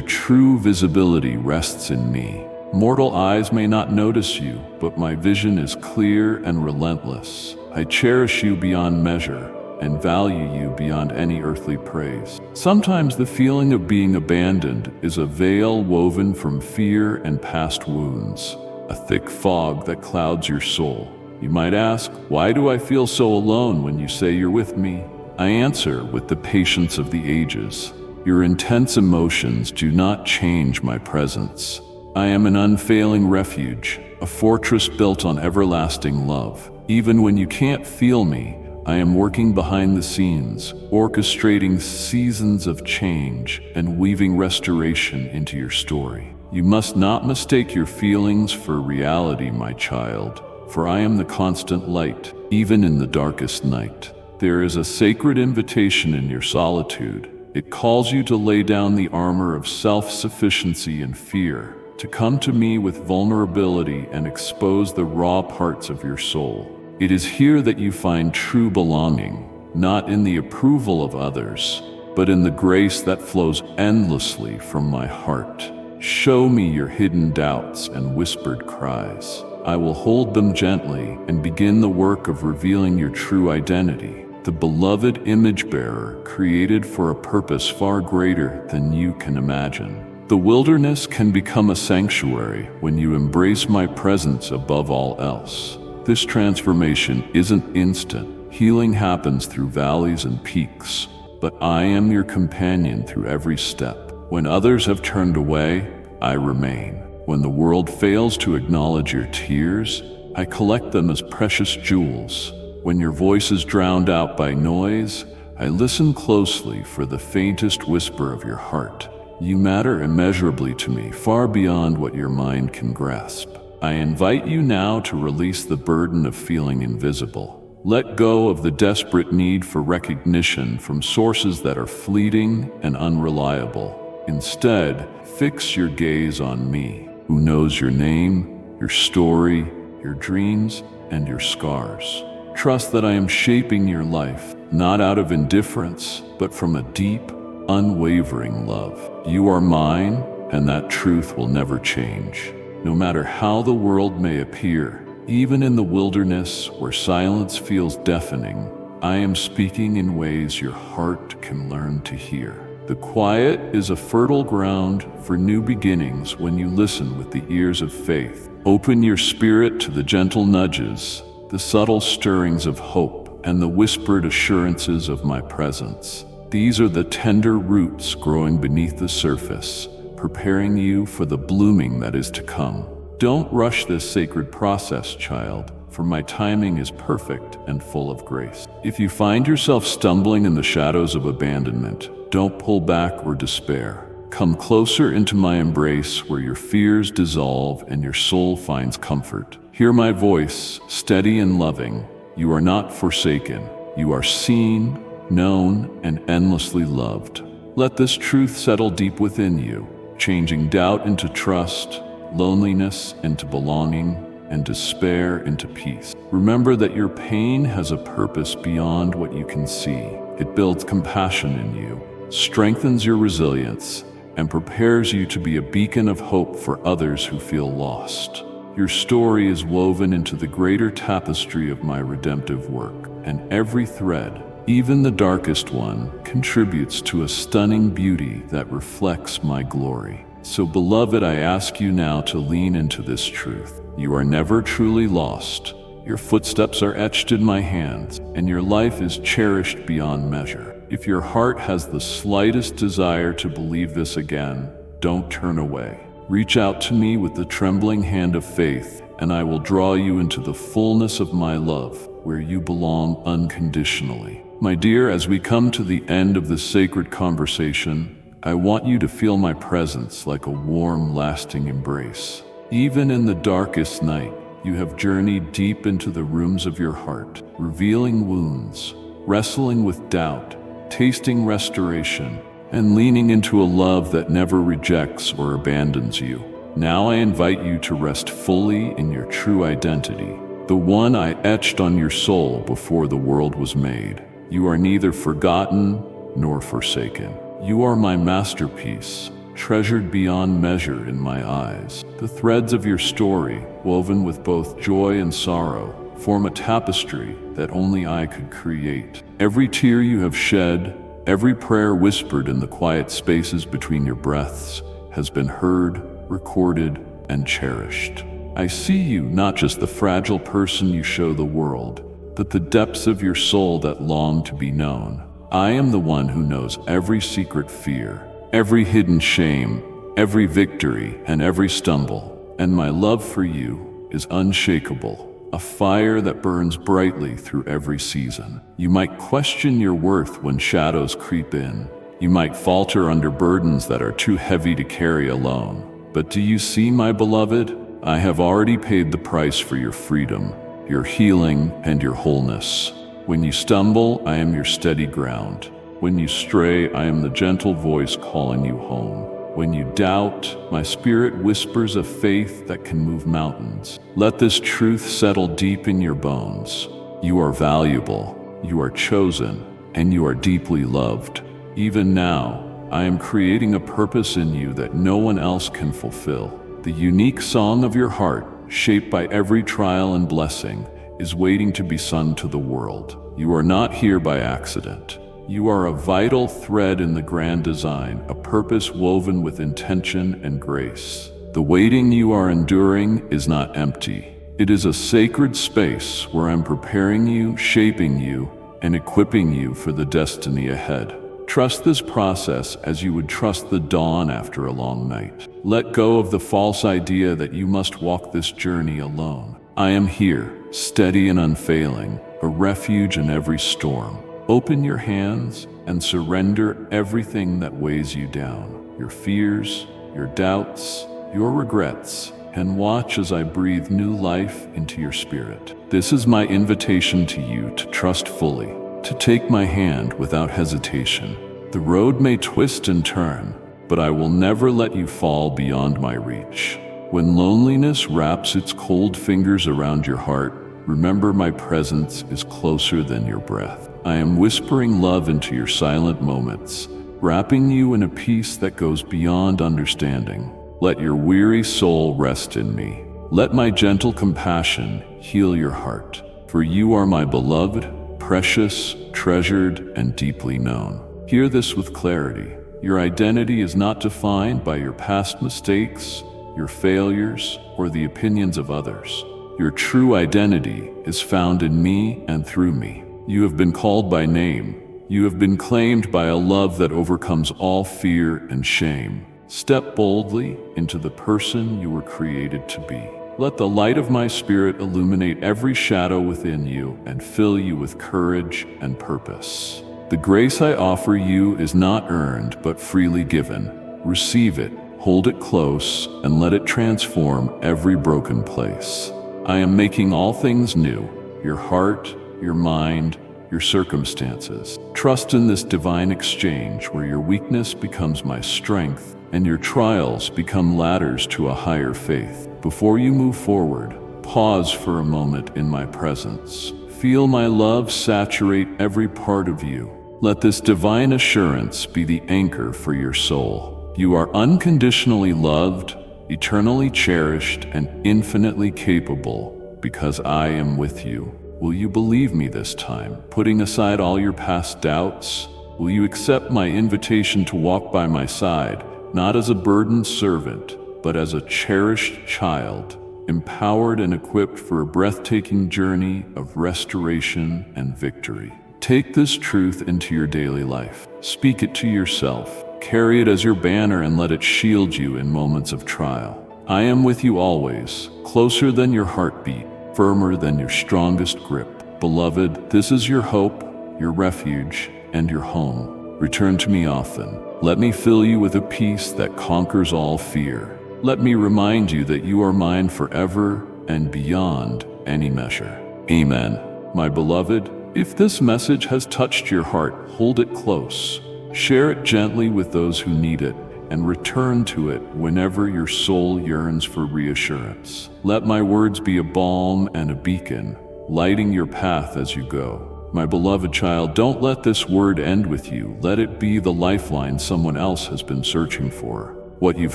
true visibility rests in me. Mortal eyes may not notice you, but my vision is clear and relentless. I cherish you beyond measure and value you beyond any earthly praise. Sometimes the feeling of being abandoned is a veil woven from fear and past wounds, a thick fog that clouds your soul. You might ask, why do I feel so alone when you say you're with me? I answer with the patience of the ages. Your intense emotions do not change my presence. I am an unfailing refuge, a fortress built on everlasting love. Even when you can't feel me, I am working behind the scenes, orchestrating seasons of change and weaving restoration into your story. You must not mistake your feelings for reality, my child, for I am the constant light, even in the darkest night. There is a sacred invitation in your solitude. It calls you to lay down the armor of self-sufficiency and fear, to come to me with vulnerability and expose the raw parts of your soul. It is here that you find true belonging, not in the approval of others, but in the grace that flows endlessly from my heart. Show me your hidden doubts and whispered cries. I will hold them gently and begin the work of revealing your true identity, the beloved image-bearer created for a purpose far greater than you can imagine. The wilderness can become a sanctuary when you embrace my presence above all else. This transformation isn't instant. Healing happens through valleys and peaks, but I am your companion through every step. When others have turned away, I remain. When the world fails to acknowledge your tears, I collect them as precious jewels. When your voice is drowned out by noise, I listen closely for the faintest whisper of your heart. You matter immeasurably to me, far beyond what your mind can grasp. I invite you now to release the burden of feeling invisible. Let go of the desperate need for recognition from sources that are fleeting and unreliable. Instead, fix your gaze on me, who knows your name, your story, your dreams, and your scars. Trust that I am shaping your life, not out of indifference, but from a deep, unwavering love. You are mine, and that truth will never change. No matter how the world may appear, even in the wilderness where silence feels deafening, I am speaking in ways your heart can learn to hear. The quiet is a fertile ground for new beginnings when you listen with the ears of faith. Open your spirit to the gentle nudges, the subtle stirrings of hope, and the whispered assurances of my presence. These are the tender roots growing beneath the surface, preparing you for the blooming that is to come. Don't rush this sacred process, child, for my timing is perfect and full of grace. If you find yourself stumbling in the shadows of abandonment, don't pull back or despair. Come closer into my embrace where your fears dissolve and your soul finds comfort. Hear my voice, steady and loving. You are not forsaken. You are seen, known, and endlessly loved. Let this truth settle deep within you, changing doubt into trust, loneliness into belonging, and despair into peace. Remember that your pain has a purpose beyond what you can see. It builds compassion in you, strengthens your resilience, and prepares you to be a beacon of hope for others who feel lost. Your story is woven into the greater tapestry of my redemptive work, and every thread, even the darkest one, contributes to a stunning beauty that reflects my glory. So, beloved, I ask you now to lean into this truth. You are never truly lost. Your footsteps are etched in my hands, and your life is cherished beyond measure. If your heart has the slightest desire to believe this again, don't turn away. Reach out to me with the trembling hand of faith, and I will draw you into the fullness of my love, where you belong unconditionally. My dear, as we come to the end of this sacred conversation, I want you to feel my presence like a warm, lasting embrace. Even in the darkest night, you have journeyed deep into the rooms of your heart, revealing wounds, wrestling with doubt, tasting restoration, and leaning into a love that never rejects or abandons you. Now I invite you to rest fully in your true identity, the one I etched on your soul before the world was made. You are neither forgotten nor forsaken. You are my masterpiece, treasured beyond measure in my eyes. The threads of your story, woven with both joy and sorrow, form a tapestry that only I could create. Every tear you have shed, every prayer whispered in the quiet spaces between your breaths, has been heard, recorded, and cherished. I see you not just the fragile person you show the world, but the depths of your soul that long to be known. I am the one who knows every secret fear, every hidden shame, every victory, and every stumble, and my love for you is unshakable, a fire that burns brightly through every season. You might question your worth when shadows creep in. You might falter under burdens that are too heavy to carry alone. But do you see, my beloved? I have already paid the price for your freedom, your healing, and your wholeness. When you stumble, I am your steady ground. When you stray, I am the gentle voice calling you home. When you doubt, my spirit whispers of faith that can move mountains. Let this truth settle deep in your bones. You are valuable, you are chosen, and you are deeply loved. Even now, I am creating a purpose in you that no one else can fulfill. The unique song of your heart, shaped by every trial and blessing, is waiting to be sung to the world. You are not here by accident. You are a vital thread in the grand design, a purpose woven with intention and grace. The waiting you are enduring is not empty. It is a sacred space where I'm preparing you, shaping you, and equipping you for the destiny ahead. Trust this process as you would trust the dawn after a long night. Let go of the false idea that you must walk this journey alone. I am here, steady and unfailing, a refuge in every storm. Open your hands and surrender everything that weighs you down, your fears, your doubts, your regrets, and watch as I breathe new life into your spirit. This is my invitation to you to trust fully, to take my hand without hesitation. The road may twist and turn, but I will never let you fall beyond my reach. When loneliness wraps its cold fingers around your heart, remember my presence is closer than your breath. I am whispering love into your silent moments, wrapping you in a peace that goes beyond understanding. Let your weary soul rest in me. Let my gentle compassion heal your heart. For you are my beloved, precious, treasured, and deeply known. Hear this with clarity. Your identity is not defined by your past mistakes, your failures, or the opinions of others. Your true identity is found in me and through me. You have been called by name. You have been claimed by a love that overcomes all fear and shame. Step boldly into the person you were created to be. Let the light of my Spirit illuminate every shadow within you and fill you with courage and purpose. The grace I offer you is not earned but freely given. Receive it, hold it close, and let it transform every broken place. I am making all things new, your heart, your mind, your circumstances. Trust in this divine exchange where your weakness becomes my strength and your trials become ladders to a higher faith. Before you move forward, pause for a moment in my presence. Feel my love saturate every part of you. Let this divine assurance be the anchor for your soul. You are unconditionally loved, eternally cherished, and infinitely capable because I am with you. Will you believe me this time, putting aside all your past doubts? Will you accept my invitation to walk by my side, not as a burdened servant, but as a cherished child, empowered and equipped for a breathtaking journey of restoration and victory? Take this truth into your daily life. Speak it to yourself. Carry it as your banner and let it shield you in moments of trial. I am with you always, closer than your heartbeat, firmer than your strongest grip. Beloved, this is your hope, your refuge, and your home. Return to me often. Let me fill you with a peace that conquers all fear. Let me remind you that you are mine forever and beyond any measure. Amen. My beloved, if this message has touched your heart, hold it close. Share it gently with those who need it, and return to it whenever your soul yearns for reassurance. Let my words be a balm and a beacon, lighting your path as you go. My beloved child, don't let this word end with you. Let it be the lifeline someone else has been searching for. What you've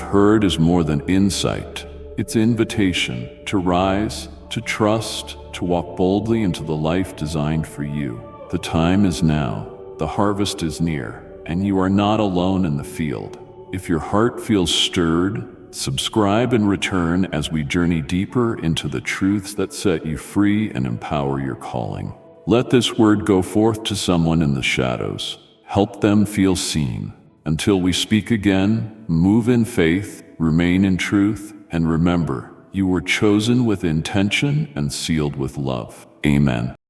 heard is more than insight. It's invitation to rise, to trust, to walk boldly into the life designed for you. The time is now. The harvest is near, and you are not alone in the field. If your heart feels stirred, subscribe and return as we journey deeper into the truths that set you free and empower your calling. Let this word go forth to someone in the shadows. Help them feel seen. Until we speak again, move in faith, remain in truth, and remember, you were chosen with intention and sealed with love. Amen.